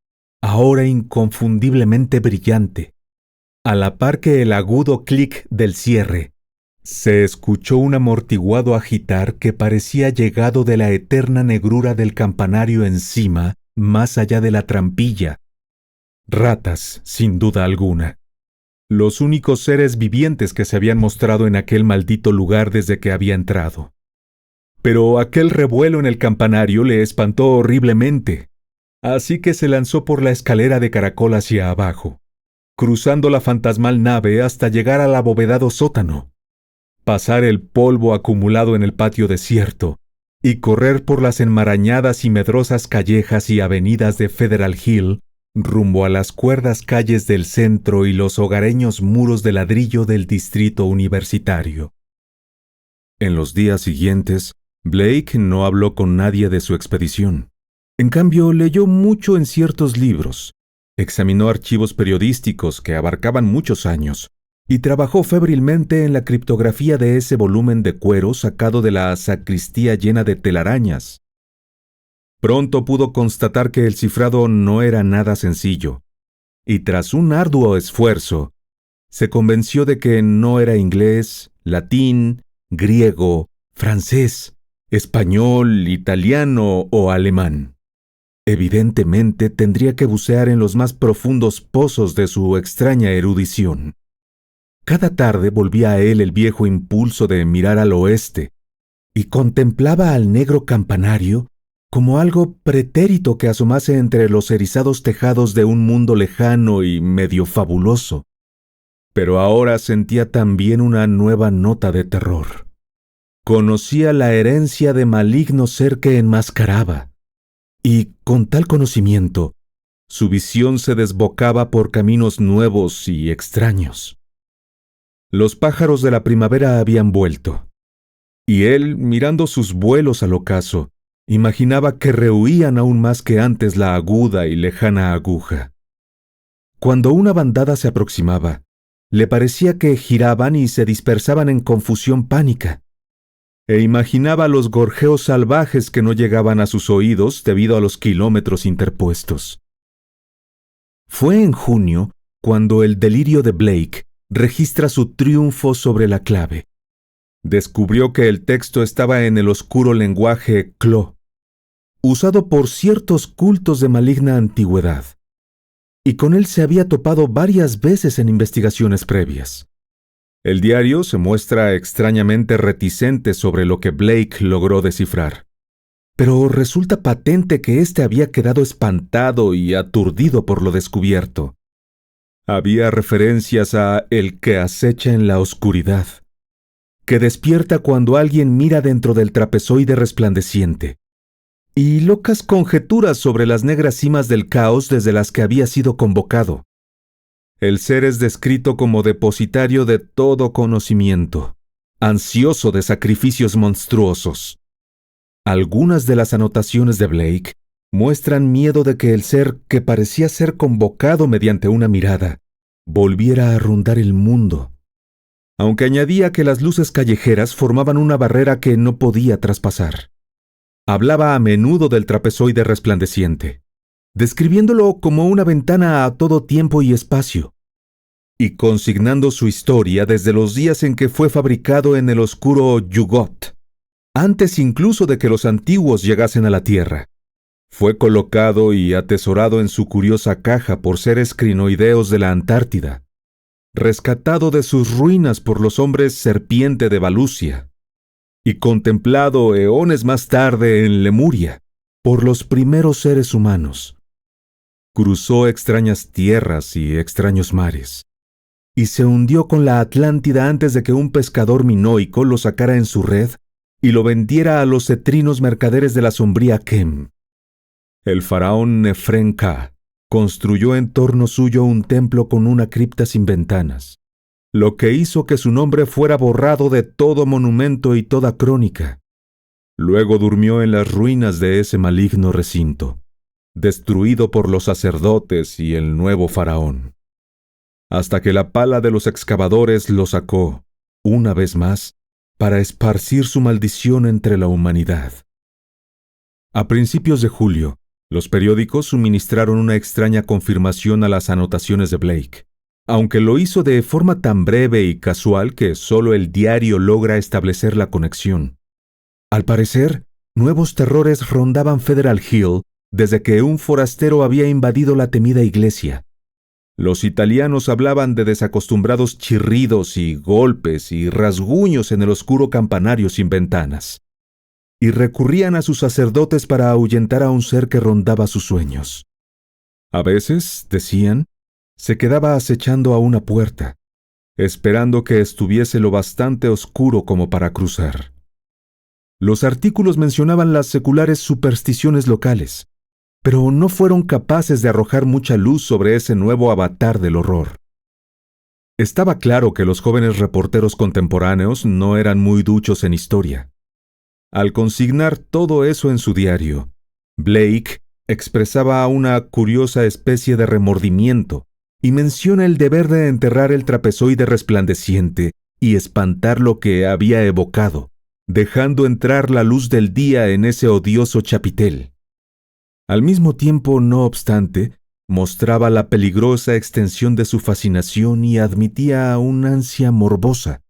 ahora inconfundiblemente brillante. A la par que el agudo clic del cierre, se escuchó un amortiguado agitar que parecía llegado de la eterna negrura del campanario encima, más allá de la trampilla. Ratas, sin duda alguna. Los únicos seres vivientes que se habían mostrado en aquel maldito lugar desde que había entrado. Pero aquel revuelo en el campanario le espantó horriblemente, así que se lanzó por la escalera de caracol hacia abajo, cruzando la fantasmal nave hasta llegar al abovedado sótano, pasar el polvo acumulado en el patio desierto y correr por las enmarañadas y medrosas callejas y avenidas de Federal Hill rumbo a las cuerdas calles del centro y los hogareños muros de ladrillo del distrito universitario. En los días siguientes, Blake no habló con nadie de su expedición. En cambio, leyó mucho en ciertos libros, examinó archivos periodísticos que abarcaban muchos años, y trabajó febrilmente en la criptografía de ese volumen de cuero sacado de la sacristía llena de telarañas. Pronto pudo constatar que el cifrado no era nada sencillo, y tras un arduo esfuerzo, se convenció de que no era inglés, latín, griego, francés, español, italiano o alemán. Evidentemente tendría que bucear en los más profundos pozos de su extraña erudición. Cada tarde volvía a él el viejo impulso de mirar al oeste, y contemplaba al negro campanario como algo pretérito que asomase entre los erizados tejados de un mundo lejano y medio fabuloso. Pero ahora sentía también una nueva nota de terror. Conocía la herencia de maligno ser que enmascaraba, y con tal conocimiento, su visión se desbocaba por caminos nuevos y extraños. Los pájaros de la primavera habían vuelto, y él, mirando sus vuelos al ocaso, imaginaba que rehuían aún más que antes la aguda y lejana aguja. Cuando una bandada se aproximaba, le parecía que giraban y se dispersaban en confusión pánica, e imaginaba los gorjeos salvajes que no llegaban a sus oídos debido a los kilómetros interpuestos. Fue en junio cuando el delirio de Blake registra su triunfo sobre la clave. Descubrió que el texto estaba en el oscuro lenguaje Clo, usado por ciertos cultos de maligna antigüedad, y con él se había topado varias veces en investigaciones previas. El diario se muestra extrañamente reticente sobre lo que Blake logró descifrar, pero resulta patente que éste había quedado espantado y aturdido por lo descubierto. Había referencias a el que acecha en la oscuridad, que despierta cuando alguien mira dentro del trapezoide resplandeciente, y locas conjeturas sobre las negras cimas del caos desde las que había sido convocado. El ser es descrito como depositario de todo conocimiento, ansioso de sacrificios monstruosos. Algunas de las anotaciones de Blake muestran miedo de que el ser que parecía ser convocado mediante una mirada volviera a rondar el mundo, aunque añadía que las luces callejeras formaban una barrera que no podía traspasar. Hablaba a menudo del trapezoide resplandeciente, describiéndolo como una ventana a todo tiempo y espacio, y consignando su historia desde los días en que fue fabricado en el oscuro Yugot, antes incluso de que los antiguos llegasen a la Tierra. Fue colocado y atesorado en su curiosa caja por seres crinoideos de la Antártida, rescatado de sus ruinas por los hombres serpiente de Valusia, y contemplado eones más tarde en Lemuria por los primeros seres humanos. Cruzó extrañas tierras y extraños mares, y se hundió con la Atlántida antes de que un pescador minoico lo sacara en su red y lo vendiera a los cetrinos mercaderes de la sombría Kem. El faraón Nefren-Ka construyó en torno suyo un templo con una cripta sin ventanas, lo que hizo que su nombre fuera borrado de todo monumento y toda crónica. Luego durmió en las ruinas de ese maligno recinto, destruido por los sacerdotes y el nuevo faraón, hasta que la pala de los excavadores lo sacó, una vez más, para esparcir su maldición entre la humanidad. A principios de julio, los periódicos suministraron una extraña confirmación a las anotaciones de Blake, aunque lo hizo de forma tan breve y casual que solo el diario logra establecer la conexión. Al parecer, nuevos terrores rondaban Federal Hill desde que un forastero había invadido la temida iglesia. Los italianos hablaban de desacostumbrados chirridos y golpes y rasguños en el oscuro campanario sin ventanas, y recurrían a sus sacerdotes para ahuyentar a un ser que rondaba sus sueños. A veces, decían, se quedaba acechando a una puerta, esperando que estuviese lo bastante oscuro como para cruzar. Los artículos mencionaban las seculares supersticiones locales, pero no fueron capaces de arrojar mucha luz sobre ese nuevo avatar del horror. Estaba claro que los jóvenes reporteros contemporáneos no eran muy duchos en historia. Al consignar todo eso en su diario, Blake expresaba una curiosa especie de remordimiento y menciona el deber de enterrar el trapezoide resplandeciente y espantar lo que había evocado, dejando entrar la luz del día en ese odioso chapitel. Al mismo tiempo, no obstante, mostraba la peligrosa extensión de su fascinación y admitía una ansia morbosa,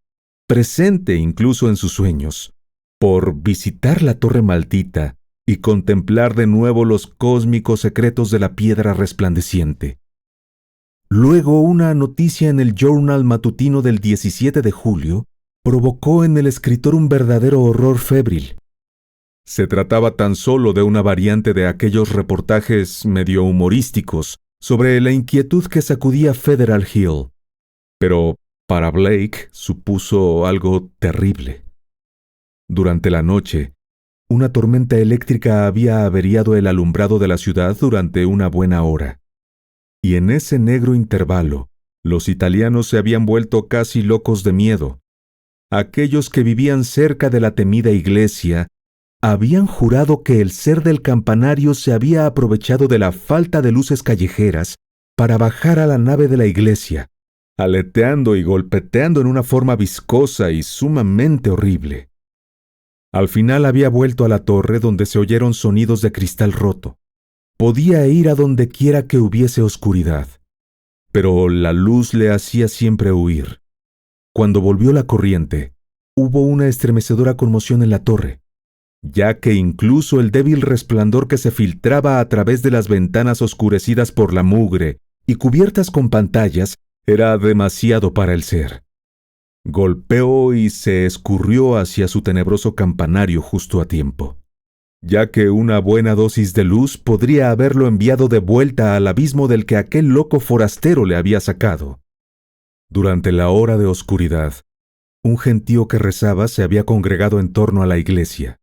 presente incluso en sus sueños, por visitar la torre maldita y contemplar de nuevo los cósmicos secretos de la piedra resplandeciente. Luego, una noticia en el Journal matutino del 17 de julio provocó en el escritor un verdadero horror febril. Se trataba tan solo de una variante de aquellos reportajes medio humorísticos sobre la inquietud que sacudía Federal Hill. Pero para Blake supuso algo terrible. Durante la noche, una tormenta eléctrica había averiado el alumbrado de la ciudad durante una buena hora. Y en ese negro intervalo, los italianos se habían vuelto casi locos de miedo. Aquellos que vivían cerca de la temida iglesia habían jurado que el ser del campanario se había aprovechado de la falta de luces callejeras para bajar a la nave de la iglesia, aleteando y golpeteando en una forma viscosa y sumamente horrible. Al final había vuelto a la torre donde se oyeron sonidos de cristal roto. Podía ir a donde quiera que hubiese oscuridad, pero la luz le hacía siempre huir. Cuando volvió la corriente, hubo una estremecedora conmoción en la torre, ya que incluso el débil resplandor que se filtraba a través de las ventanas oscurecidas por la mugre y cubiertas con pantallas era demasiado para el ser. Golpeó y se escurrió hacia su tenebroso campanario justo a tiempo, ya que una buena dosis de luz podría haberlo enviado de vuelta al abismo del que aquel loco forastero le había sacado. Durante la hora de oscuridad, un gentío que rezaba se había congregado en torno a la iglesia,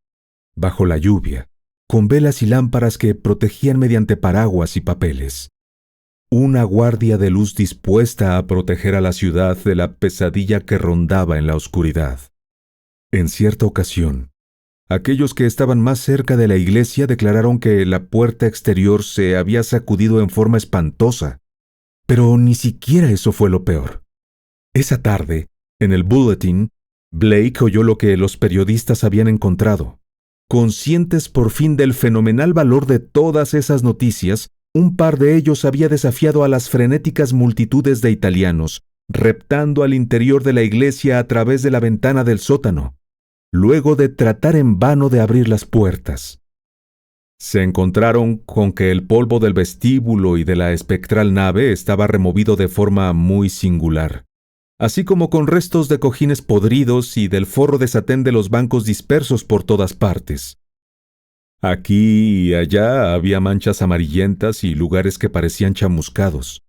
bajo la lluvia, con velas y lámparas que protegían mediante paraguas y papeles. Una guardia de luz dispuesta a proteger a la ciudad de la pesadilla que rondaba en la oscuridad. En cierta ocasión, aquellos que estaban más cerca de la iglesia declararon que la puerta exterior se había sacudido en forma espantosa, pero ni siquiera eso fue lo peor. Esa tarde, en el Bulletin, Blake oyó lo que los periodistas habían encontrado. Conscientes por fin del fenomenal valor de todas esas noticias, un par de ellos había desafiado a las frenéticas multitudes de italianos, reptando al interior de la iglesia a través de la ventana del sótano, luego de tratar en vano de abrir las puertas. Se encontraron con que el polvo del vestíbulo y de la espectral nave estaba removido de forma muy singular, así como con restos de cojines podridos y del forro de satén de los bancos dispersos por todas partes. Aquí y allá había manchas amarillentas y lugares que parecían chamuscados.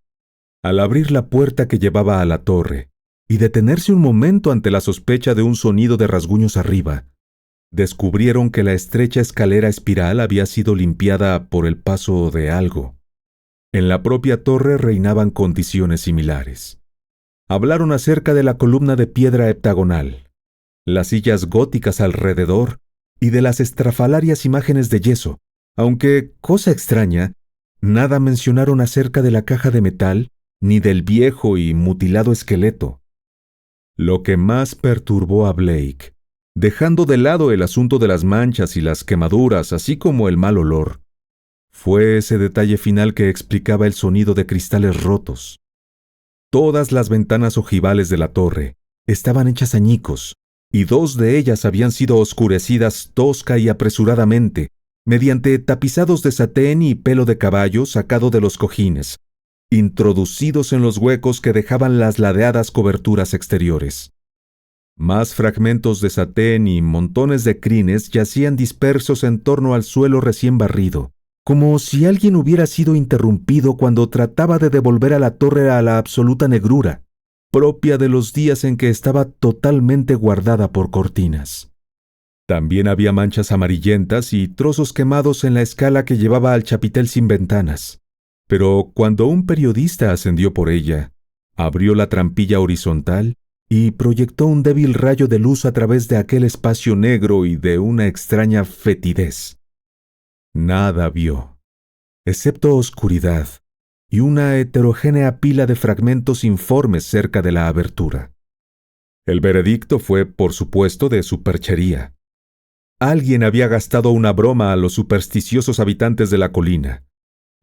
Al abrir la puerta que llevaba a la torre y detenerse un momento ante la sospecha de un sonido de rasguños arriba, descubrieron que la estrecha escalera espiral había sido limpiada por el paso de algo. En la propia torre reinaban condiciones similares. Hablaron acerca de la columna de piedra heptagonal, las sillas góticas alrededor y de las estrafalarias imágenes de yeso, aunque, cosa extraña, nada mencionaron acerca de la caja de metal ni del viejo y mutilado esqueleto. Lo que más perturbó a Blake, dejando de lado el asunto de las manchas y las quemaduras, así como el mal olor, fue ese detalle final que explicaba el sonido de cristales rotos. Todas las ventanas ojivales de la torre estaban hechas añicos, y dos de ellas habían sido oscurecidas tosca y apresuradamente, mediante tapizados de satén y pelo de caballo sacado de los cojines, introducidos en los huecos que dejaban las ladeadas coberturas exteriores. Más fragmentos de satén y montones de crines yacían dispersos en torno al suelo recién barrido, como si alguien hubiera sido interrumpido cuando trataba de devolver a la torre a la absoluta negrura, propia de los días en que estaba totalmente guardada por cortinas. También había manchas amarillentas y trozos quemados en la escala que llevaba al chapitel sin ventanas, pero cuando un periodista ascendió por ella, abrió la trampilla horizontal y proyectó un débil rayo de luz a través de aquel espacio negro y de una extraña fetidez. Nada vio, excepto oscuridad y una heterogénea pila de fragmentos informes cerca de la abertura. El veredicto fue, por supuesto, de superchería. Alguien había gastado una broma a los supersticiosos habitantes de la colina.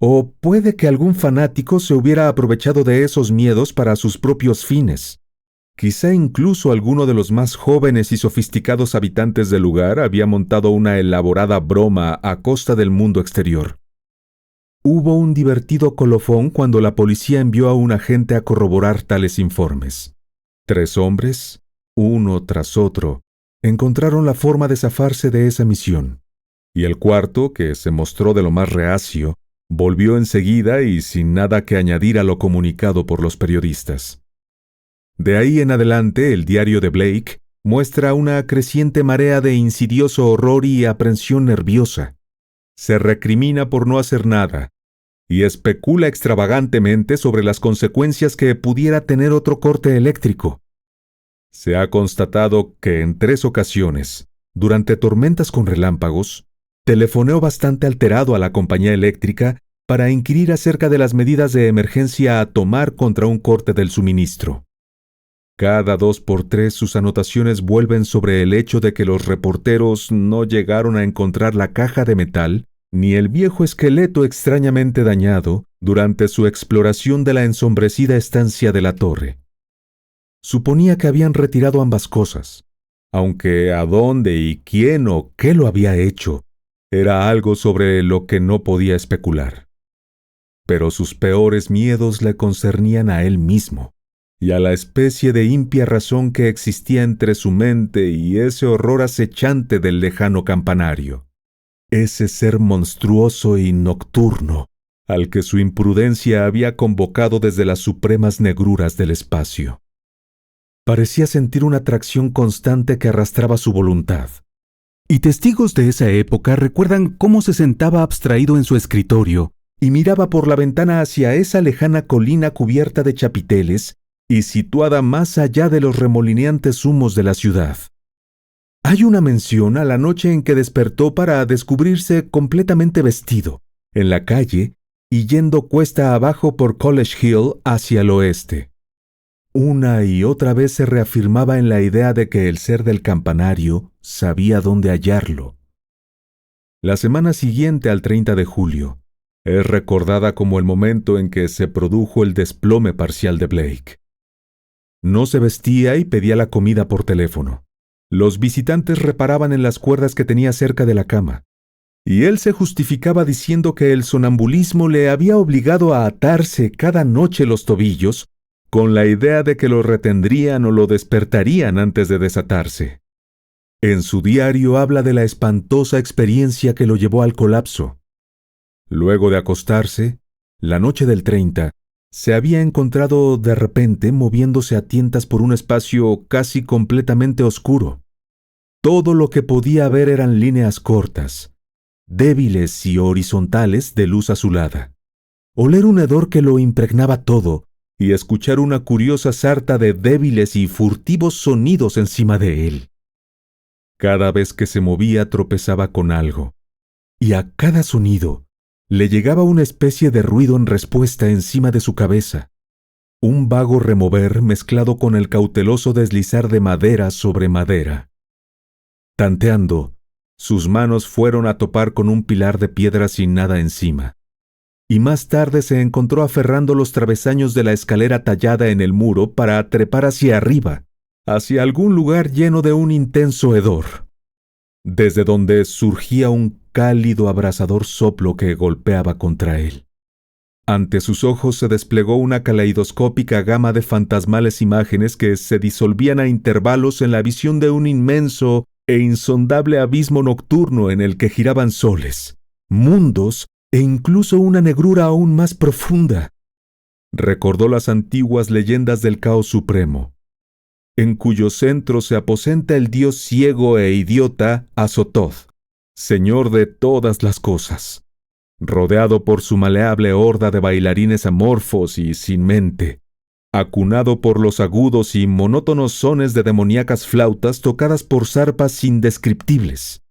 O puede que algún fanático se hubiera aprovechado de esos miedos para sus propios fines. Quizá incluso alguno de los más jóvenes y sofisticados habitantes del lugar había montado una elaborada broma a costa del mundo exterior. Hubo un divertido colofón cuando la policía envió a un agente a corroborar tales informes. 3 hombres, uno tras otro, encontraron la forma de zafarse de esa misión, y el cuarto, que se mostró de lo más reacio, volvió enseguida y sin nada que añadir a lo comunicado por los periodistas. De ahí en adelante, el diario de Blake muestra una creciente marea de insidioso horror y aprensión nerviosa. Se recrimina por no hacer nada y especula extravagantemente sobre las consecuencias que pudiera tener otro corte eléctrico. Se ha constatado que en 3 ocasiones, durante tormentas con relámpagos, telefoneó bastante alterado a la compañía eléctrica para inquirir acerca de las medidas de emergencia a tomar contra un corte del suministro. Cada 2 por 3 sus anotaciones vuelven sobre el hecho de que los reporteros no llegaron a encontrar la caja de metal ni el viejo esqueleto extrañamente dañado durante su exploración de la ensombrecida estancia de la torre. Suponía que habían retirado ambas cosas, aunque a dónde y quién o qué lo había hecho era algo sobre lo que no podía especular. Pero sus peores miedos le concernían a él mismo y a la especie de impía razón que existía entre su mente y ese horror acechante del lejano campanario. Ese ser monstruoso y nocturno al que su imprudencia había convocado desde las supremas negruras del espacio. Parecía sentir una atracción constante que arrastraba su voluntad. Y testigos de esa época recuerdan cómo se sentaba abstraído en su escritorio y miraba por la ventana hacia esa lejana colina cubierta de chapiteles y situada más allá de los remolineantes humos de la ciudad. Hay una mención a la noche en que despertó para descubrirse completamente vestido, en la calle y yendo cuesta abajo por College Hill hacia el oeste. Una y otra vez se reafirmaba en la idea de que el ser del campanario sabía dónde hallarlo. La semana siguiente al 30 de julio es recordada como el momento en que se produjo el desplome parcial de Blake. No se vestía y pedía la comida por teléfono. Los visitantes reparaban en las cuerdas que tenía cerca de la cama, y él se justificaba diciendo que el sonambulismo le había obligado a atarse cada noche los tobillos con la idea de que lo retendrían o lo despertarían antes de desatarse. En su diario habla de la espantosa experiencia que lo llevó al colapso. Luego de acostarse, la noche del 30, se había encontrado de repente moviéndose a tientas por un espacio casi completamente oscuro. Todo lo que podía ver eran líneas cortas, débiles y horizontales de luz azulada. Oler un hedor que lo impregnaba todo y escuchar una curiosa sarta de débiles y furtivos sonidos encima de él. Cada vez que se movía tropezaba con algo, y a cada sonido le llegaba una especie de ruido en respuesta encima de su cabeza, un vago remover mezclado con el cauteloso deslizar de madera sobre madera. Tanteando, sus manos fueron a topar con un pilar de piedra sin nada encima, y más tarde se encontró aferrando los travesaños de la escalera tallada en el muro para trepar hacia arriba, hacia algún lugar lleno de un intenso hedor, desde donde surgía un cálido abrasador soplo que golpeaba contra él. Ante sus ojos se desplegó una caleidoscópica gama de fantasmales imágenes que se disolvían a intervalos en la visión de un inmenso e insondable abismo nocturno en el que giraban soles, mundos e incluso una negrura aún más profunda. Recordó las antiguas leyendas del caos supremo, en cuyo centro se aposenta el dios ciego e idiota Azothoth, señor de todas las cosas, rodeado por su maleable horda de bailarines amorfos y sin mente, acunado por los agudos y monótonos sones de demoníacas flautas tocadas por zarpas indescriptibles.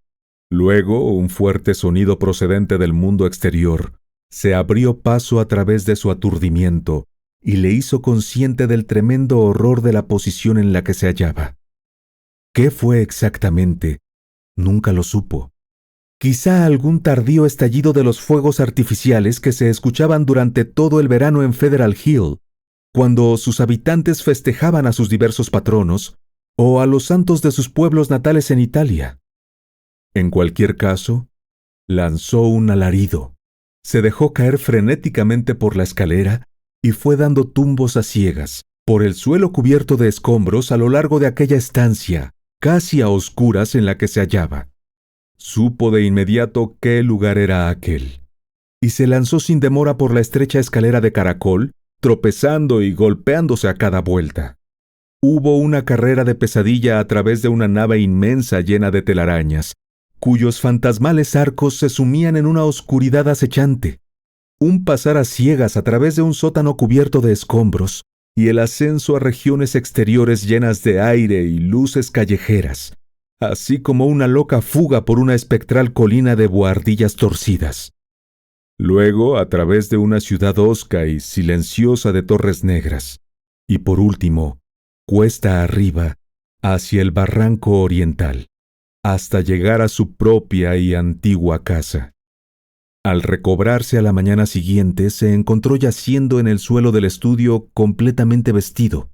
Luego, un fuerte sonido procedente del mundo exterior se abrió paso a través de su aturdimiento y le hizo consciente del tremendo horror de la posición en la que se hallaba. ¿Qué fue exactamente? Nunca lo supo. Quizá algún tardío estallido de los fuegos artificiales que se escuchaban durante todo el verano en Federal Hill, cuando sus habitantes festejaban a sus diversos patronos o a los santos de sus pueblos natales en Italia. En cualquier caso, lanzó un alarido, se dejó caer frenéticamente por la escalera y fue dando tumbos a ciegas por el suelo cubierto de escombros a lo largo de aquella estancia, casi a oscuras en la que se hallaba. Supo de inmediato qué lugar era aquel, y se lanzó sin demora por la estrecha escalera de caracol, tropezando y golpeándose a cada vuelta. Hubo una carrera de pesadilla a través de una nave inmensa llena de telarañas, cuyos fantasmales arcos se sumían en una oscuridad acechante, un pasar a ciegas a través de un sótano cubierto de escombros, y el ascenso a regiones exteriores llenas de aire y luces callejeras, así como una loca fuga por una espectral colina de buhardillas torcidas. Luego, a través de una ciudad hosca y silenciosa de torres negras, y por último, cuesta arriba, hacia el barranco oriental, hasta llegar a su propia y antigua casa. Al recobrarse a la mañana siguiente, se encontró yaciendo en el suelo del estudio completamente vestido.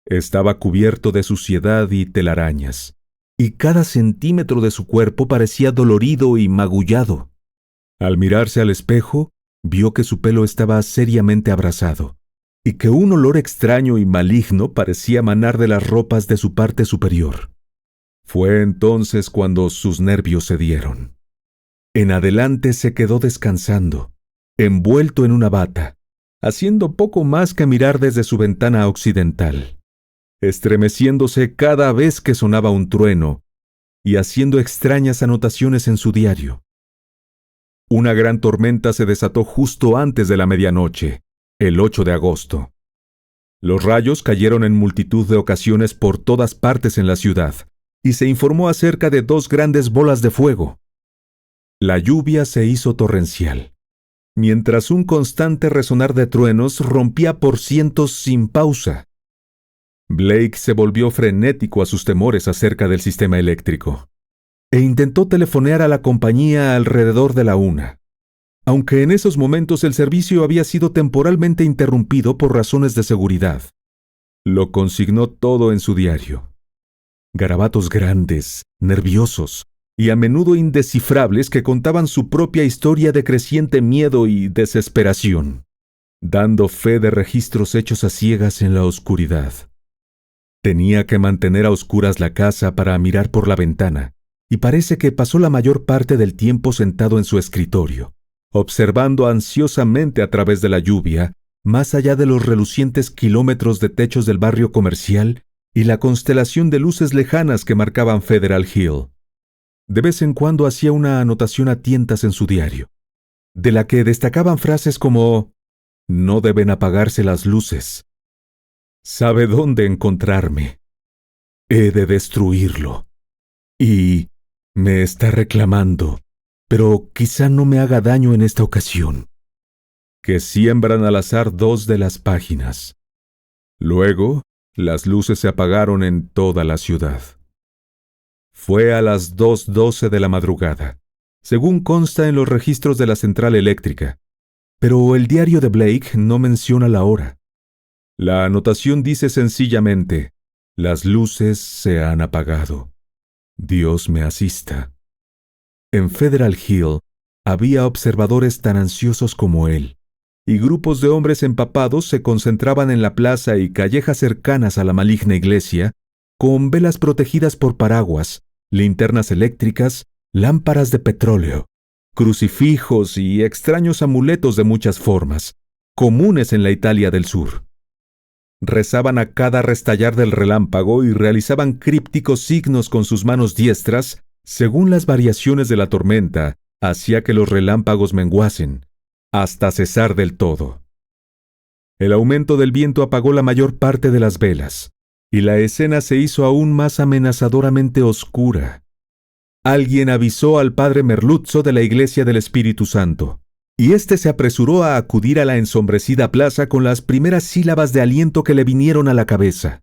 Estaba cubierto de suciedad y telarañas, y cada centímetro de su cuerpo parecía dolorido y magullado. Al mirarse al espejo, vio que su pelo estaba seriamente abrasado, y que un olor extraño y maligno parecía manar de las ropas de su parte superior. Fue entonces cuando sus nervios cedieron. En adelante se quedó descansando, envuelto en una bata, haciendo poco más que mirar desde su ventana occidental, estremeciéndose cada vez que sonaba un trueno y haciendo extrañas anotaciones en su diario. Una gran tormenta se desató justo antes de la medianoche, el 8 de agosto. Los rayos cayeron en multitud de ocasiones por todas partes en la ciudad, y se informó acerca de 2 grandes bolas de fuego. La lluvia se hizo torrencial, mientras un constante resonar de truenos rompía por cientos sin pausa. Blake se volvió frenético a sus temores acerca del sistema eléctrico, e intentó telefonear a la compañía alrededor de la 1, aunque en esos momentos el servicio había sido temporalmente interrumpido por razones de seguridad. Lo consignó todo en su diario. Garabatos grandes, nerviosos, y a menudo indescifrables que contaban su propia historia de creciente miedo y desesperación, dando fe de registros hechos a ciegas en la oscuridad. Tenía que mantener a oscuras la casa para mirar por la ventana, y parece que pasó la mayor parte del tiempo sentado en su escritorio, observando ansiosamente a través de la lluvia, más allá de los relucientes kilómetros de techos del barrio comercial y la constelación de luces lejanas que marcaban Federal Hill. De vez en cuando hacía una anotación a tientas en su diario, de la que destacaban frases como «No deben apagarse las luces», «Sabe dónde encontrarme», «He de destruirlo» y «Me está reclamando, pero quizá no me haga daño en esta ocasión», que siembran al azar 2 de las páginas. Luego, las luces se apagaron en toda la ciudad. Fue a las 2:12 de la madrugada, según consta en los registros de la central eléctrica, pero el diario de Blake no menciona la hora. La anotación dice sencillamente: «Las luces se han apagado. Dios me asista». En Federal Hill había observadores tan ansiosos como él, y grupos de hombres empapados se concentraban en la plaza y callejas cercanas a la maligna iglesia, con velas protegidas por paraguas, linternas eléctricas, lámparas de petróleo, crucifijos y extraños amuletos de muchas formas, comunes en la Italia del Sur. Rezaban a cada restallar del relámpago y realizaban crípticos signos con sus manos diestras, según las variaciones de la tormenta, hacía que los relámpagos menguasen, hasta cesar del todo. El aumento del viento apagó la mayor parte de las velas, y la escena se hizo aún más amenazadoramente oscura. Alguien avisó al padre Merluzzo de la Iglesia del Espíritu Santo, y éste se apresuró a acudir a la ensombrecida plaza con las primeras sílabas de aliento que le vinieron a la cabeza.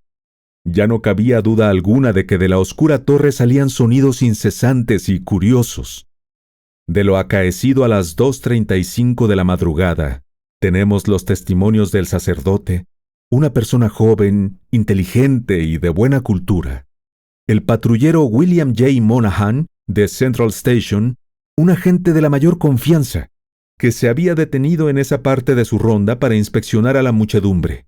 Ya no cabía duda alguna de que de la oscura torre salían sonidos incesantes y curiosos. De lo acaecido a las 2:35 de la madrugada, tenemos los testimonios del sacerdote, una persona joven, inteligente y de buena cultura, el patrullero William J. Monahan, de Central Station, un agente de la mayor confianza, que se había detenido en esa parte de su ronda para inspeccionar a la muchedumbre,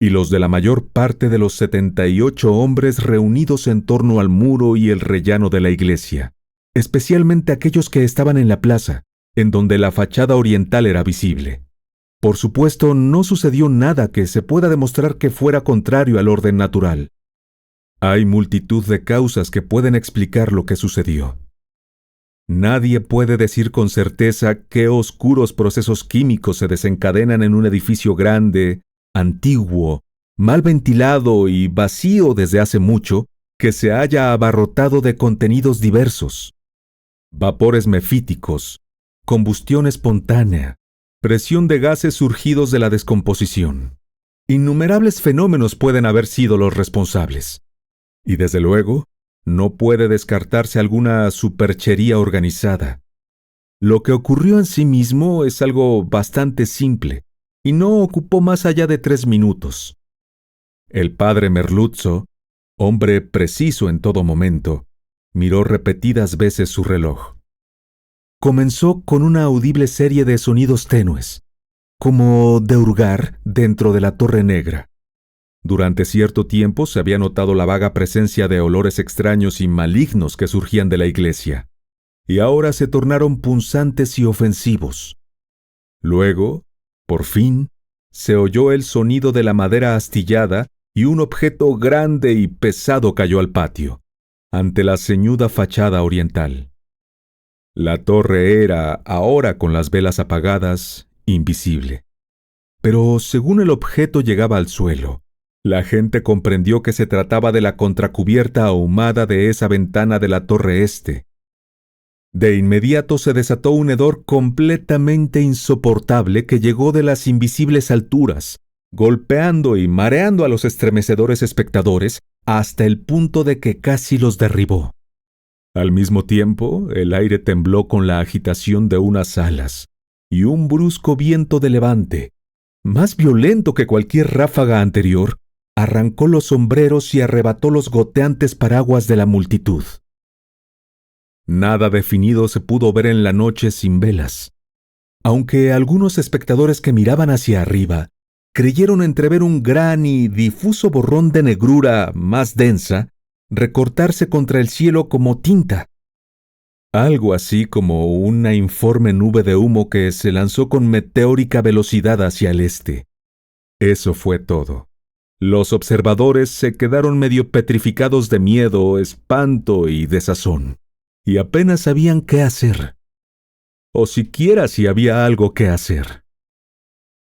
y los de la mayor parte de los 78 hombres reunidos en torno al muro y el rellano de la iglesia, especialmente aquellos que estaban en la plaza, en donde la fachada oriental era visible. Por supuesto, no sucedió nada que se pueda demostrar que fuera contrario al orden natural, Hay multitud de causas que pueden explicar lo que sucedió. Nadie puede decir con certeza qué oscuros procesos químicos se desencadenan en un edificio grande, antiguo, mal ventilado y vacío desde hace mucho, que se haya abarrotado de contenidos diversos. Vapores mefíticos, combustión espontánea, presión de gases surgidos de la descomposición. Innumerables fenómenos pueden haber sido los responsables. Y desde luego, no puede descartarse alguna superchería organizada. Lo que ocurrió en sí mismo es algo bastante simple, y no ocupó más allá de 3 minutos. El padre Merluzzo, hombre preciso en todo momento, miró repetidas veces su reloj. Comenzó con una audible serie de sonidos tenues, como de hurgar dentro de la Torre Negra. Durante cierto tiempo se había notado la vaga presencia de olores extraños y malignos que surgían de la iglesia, y ahora se tornaron punzantes y ofensivos. Luego, por fin, se oyó el sonido de la madera astillada y un objeto grande y pesado cayó al patio, ante la ceñuda fachada oriental. La torre era, ahora con las velas apagadas, invisible. Pero según el objeto llegaba al suelo, la gente comprendió que se trataba de la contracubierta ahumada de esa ventana de la torre este. De inmediato se desató un hedor completamente insoportable que llegó de las invisibles alturas, golpeando y mareando a los estremecedores espectadores hasta el punto de que casi los derribó. Al mismo tiempo, el aire tembló con la agitación de unas alas, y un brusco viento de levante, más violento que cualquier ráfaga anterior, arrancó los sombreros y arrebató los goteantes paraguas de la multitud. Nada definido se pudo ver en la noche sin velas, aunque algunos espectadores que miraban hacia arriba creyeron entrever un gran y difuso borrón de negrura más densa recortarse contra el cielo como tinta. Algo así como una informe nube de humo que se lanzó con meteórica velocidad hacia el este. Eso fue todo. Los observadores se quedaron medio petrificados de miedo, espanto y desazón, y apenas sabían qué hacer, o siquiera si había algo que hacer.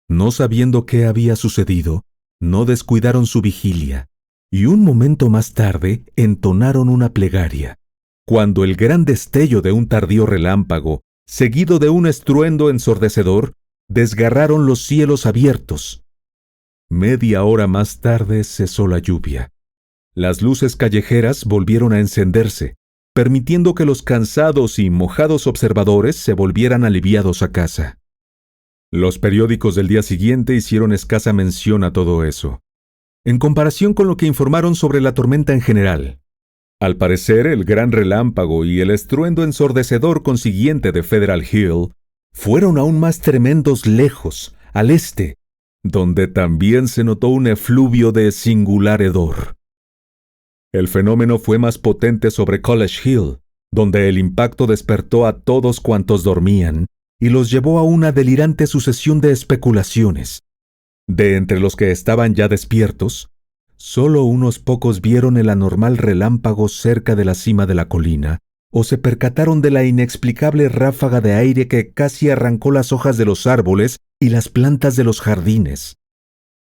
No sabiendo qué había sucedido, no descuidaron su vigilia, y un momento más tarde entonaron una plegaria, cuando el gran destello de un tardío relámpago, seguido de un estruendo ensordecedor, desgarraron los cielos abiertos. Media hora más tarde cesó la lluvia. Las luces callejeras volvieron a encenderse, permitiendo que los cansados y mojados observadores se volvieran aliviados a casa. Los periódicos del día siguiente hicieron escasa mención a todo eso, en comparación con lo que informaron sobre la tormenta en general. Al parecer, el gran relámpago y el estruendo ensordecedor consiguiente de Federal Hill fueron aún más tremendos lejos, al este, donde también se notó un efluvio de singular hedor. El fenómeno fue más potente sobre College Hill, donde el impacto despertó a todos cuantos dormían y los llevó a una delirante sucesión de especulaciones. De entre los que estaban ya despiertos, solo unos pocos vieron el anormal relámpago cerca de la cima de la colina, o se percataron de la inexplicable ráfaga de aire que casi arrancó las hojas de los árboles y las plantas de los jardines.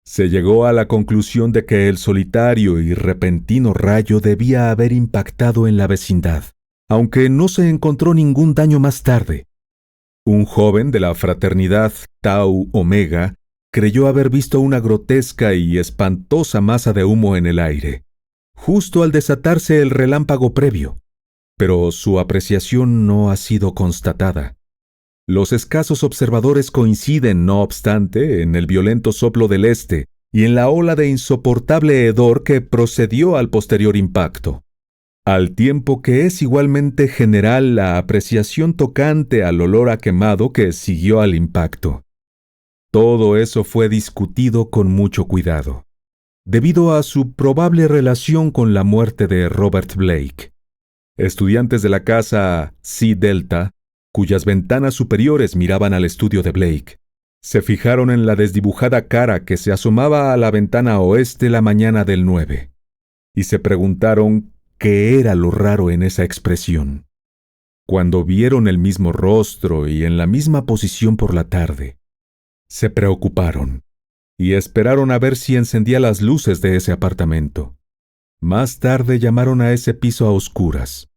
Se llegó a la conclusión de que el solitario y repentino rayo debía haber impactado en la vecindad, aunque no se encontró ningún daño más tarde. Un joven de la fraternidad Tau Omega creyó haber visto una grotesca y espantosa masa de humo en el aire, justo al desatarse el relámpago previo, pero su apreciación no ha sido constatada. Los escasos observadores coinciden, no obstante, en el violento soplo del este y en la ola de insoportable hedor que procedió al posterior impacto, al tiempo que es igualmente general la apreciación tocante al olor a quemado que siguió al impacto. Todo eso fue discutido con mucho cuidado, debido a su probable relación con la muerte de Robert Blake. Estudiantes de la casa Psi Delta, cuyas ventanas superiores miraban al estudio de Blake, se fijaron en la desdibujada cara que se asomaba a la ventana oeste la mañana del 9. y se preguntaron qué era lo raro en esa expresión. Cuando vieron el mismo rostro y en la misma posición por la tarde, se preocuparon y esperaron a ver si encendía las luces de ese apartamento. Más tarde llamaron a ese piso a oscuras.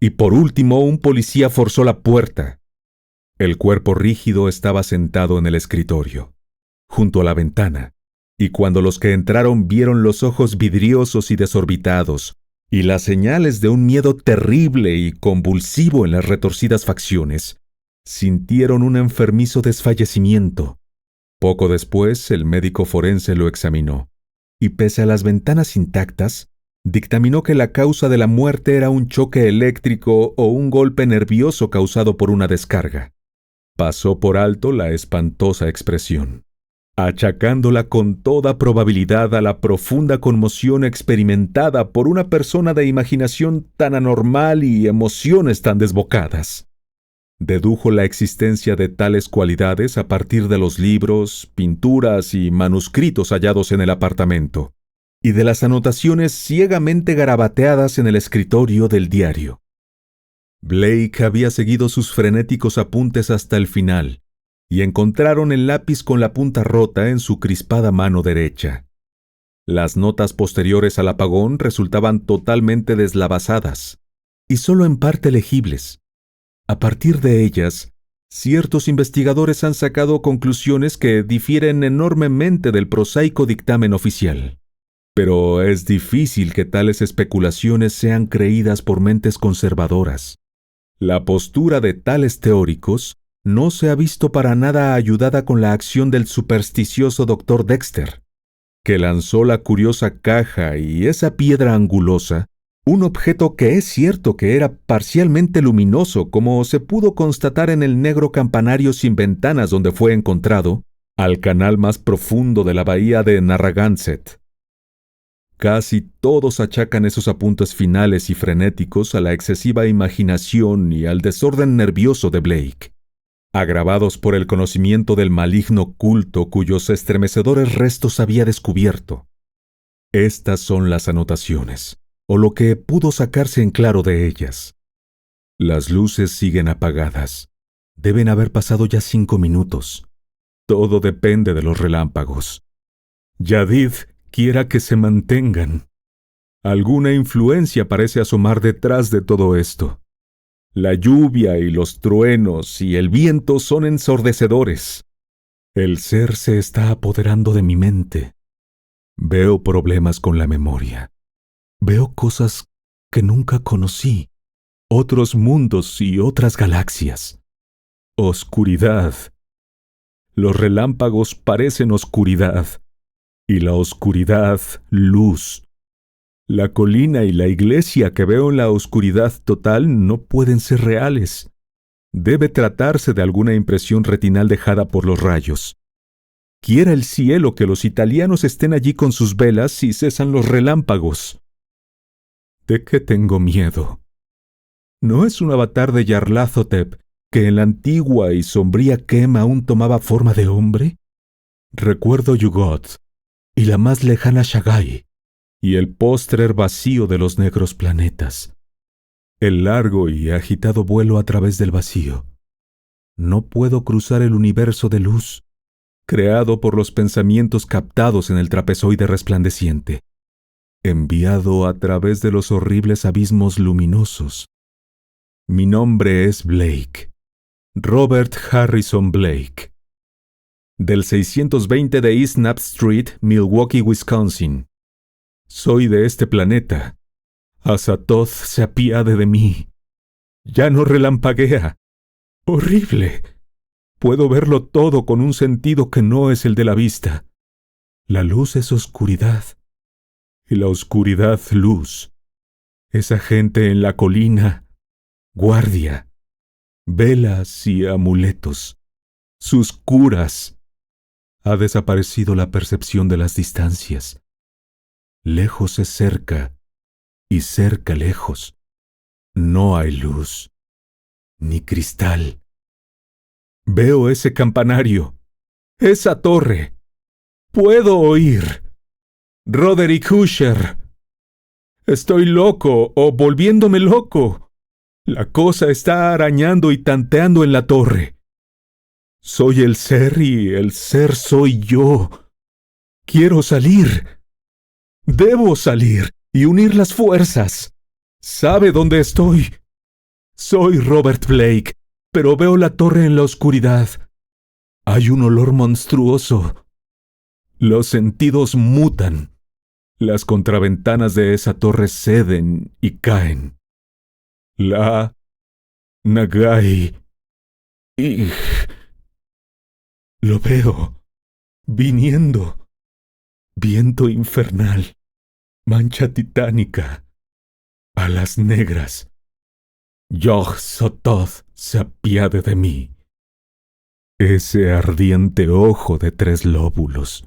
Y por último, un policía forzó la puerta. El cuerpo rígido estaba sentado en el escritorio, junto a la ventana, y cuando los que entraron vieron los ojos vidriosos y desorbitados, y las señales de un miedo terrible y convulsivo en las retorcidas facciones, sintieron un enfermizo desfallecimiento. Poco después, el médico forense lo examinó, y pese a las ventanas intactas, dictaminó que la causa de la muerte era un choque eléctrico o un golpe nervioso causado por una descarga. Pasó por alto la espantosa expresión, achacándola con toda probabilidad a la profunda conmoción experimentada por una persona de imaginación tan anormal y emociones tan desbocadas. Dedujo la existencia de tales cualidades a partir de los libros, pinturas y manuscritos hallados en el apartamento, y de las anotaciones ciegamente garabateadas en el escritorio del diario. Blake había seguido sus frenéticos apuntes hasta el final, y encontraron el lápiz con la punta rota en su crispada mano derecha. Las notas posteriores al apagón resultaban totalmente deslavazadas, y solo en parte legibles. A partir de ellas, ciertos investigadores han sacado conclusiones que difieren enormemente del prosaico dictamen oficial. Pero es difícil que tales especulaciones sean creídas por mentes conservadoras. La postura de tales teóricos no se ha visto para nada ayudada con la acción del supersticioso Dr. Dexter, que lanzó la curiosa caja y esa piedra angulosa, un objeto que es cierto que era parcialmente luminoso, como se pudo constatar en el negro campanario sin ventanas donde fue encontrado, al canal más profundo de la bahía de Narragansett. Casi todos achacan esos apuntes finales y frenéticos a la excesiva imaginación y al desorden nervioso de Blake, agravados por el conocimiento del maligno culto cuyos estremecedores restos había descubierto. Estas son las anotaciones, o lo que pudo sacarse en claro de ellas. Las luces siguen apagadas. Deben haber pasado ya 5 minutos. Todo depende de los relámpagos. Yadid quiera que se mantengan. Alguna influencia parece asomar detrás de todo esto. La lluvia y los truenos y el viento son ensordecedores. El ser se está apoderando de mi mente. Veo problemas con la memoria. Veo cosas que nunca conocí, otros mundos y otras galaxias. Oscuridad. Los relámpagos parecen oscuridad, y la oscuridad luz. La colina y la iglesia que veo en la oscuridad total no pueden ser reales. Debe tratarse de alguna impresión retinal dejada por los rayos. Quiera el cielo que los italianos estén allí con sus velas y cesan los relámpagos. ¿De qué tengo miedo? ¿No es un avatar de Yarlathotep que en la antigua y sombría quema aún tomaba forma de hombre? Recuerdo Yugoth y la más lejana Shagai, y el póstrer vacío de los negros planetas. El largo y agitado vuelo a través del vacío. No puedo cruzar el universo de luz, creado por los pensamientos captados en el trapezoide resplandeciente, enviado a través de los horribles abismos luminosos. Mi nombre es Blake, Robert Harrison Blake, del 620 de East Knapp Street, Milwaukee, Wisconsin. Soy de este planeta. Azathoth se apiade de mí. Ya no relampaguea. ¡Horrible! Puedo verlo todo con un sentido que no es el de la vista. La luz es oscuridad, y la oscuridad luz. Esa gente en la colina, guardia, velas y amuletos, sus curas. Ha desaparecido la percepción de las distancias. Lejos es cerca, y cerca lejos. No hay luz, ni cristal. Veo ese campanario, esa torre. Puedo oír. Roderick Usher. Estoy loco o volviéndome loco. La cosa está arañando y tanteando en la torre. Soy el ser y el ser soy yo. Quiero salir. Debo salir y unir las fuerzas. ¿Sabe dónde estoy? Soy Robert Blake, pero veo la torre en la oscuridad. Hay un olor monstruoso. Los sentidos mutan. Las contraventanas de esa torre ceden y caen. La Nagai. Y lo veo. Viniendo. Viento infernal. Mancha titánica. Alas negras. Yog-Sothoth se apiade de mí. Ese ardiente ojo de 3 lóbulos.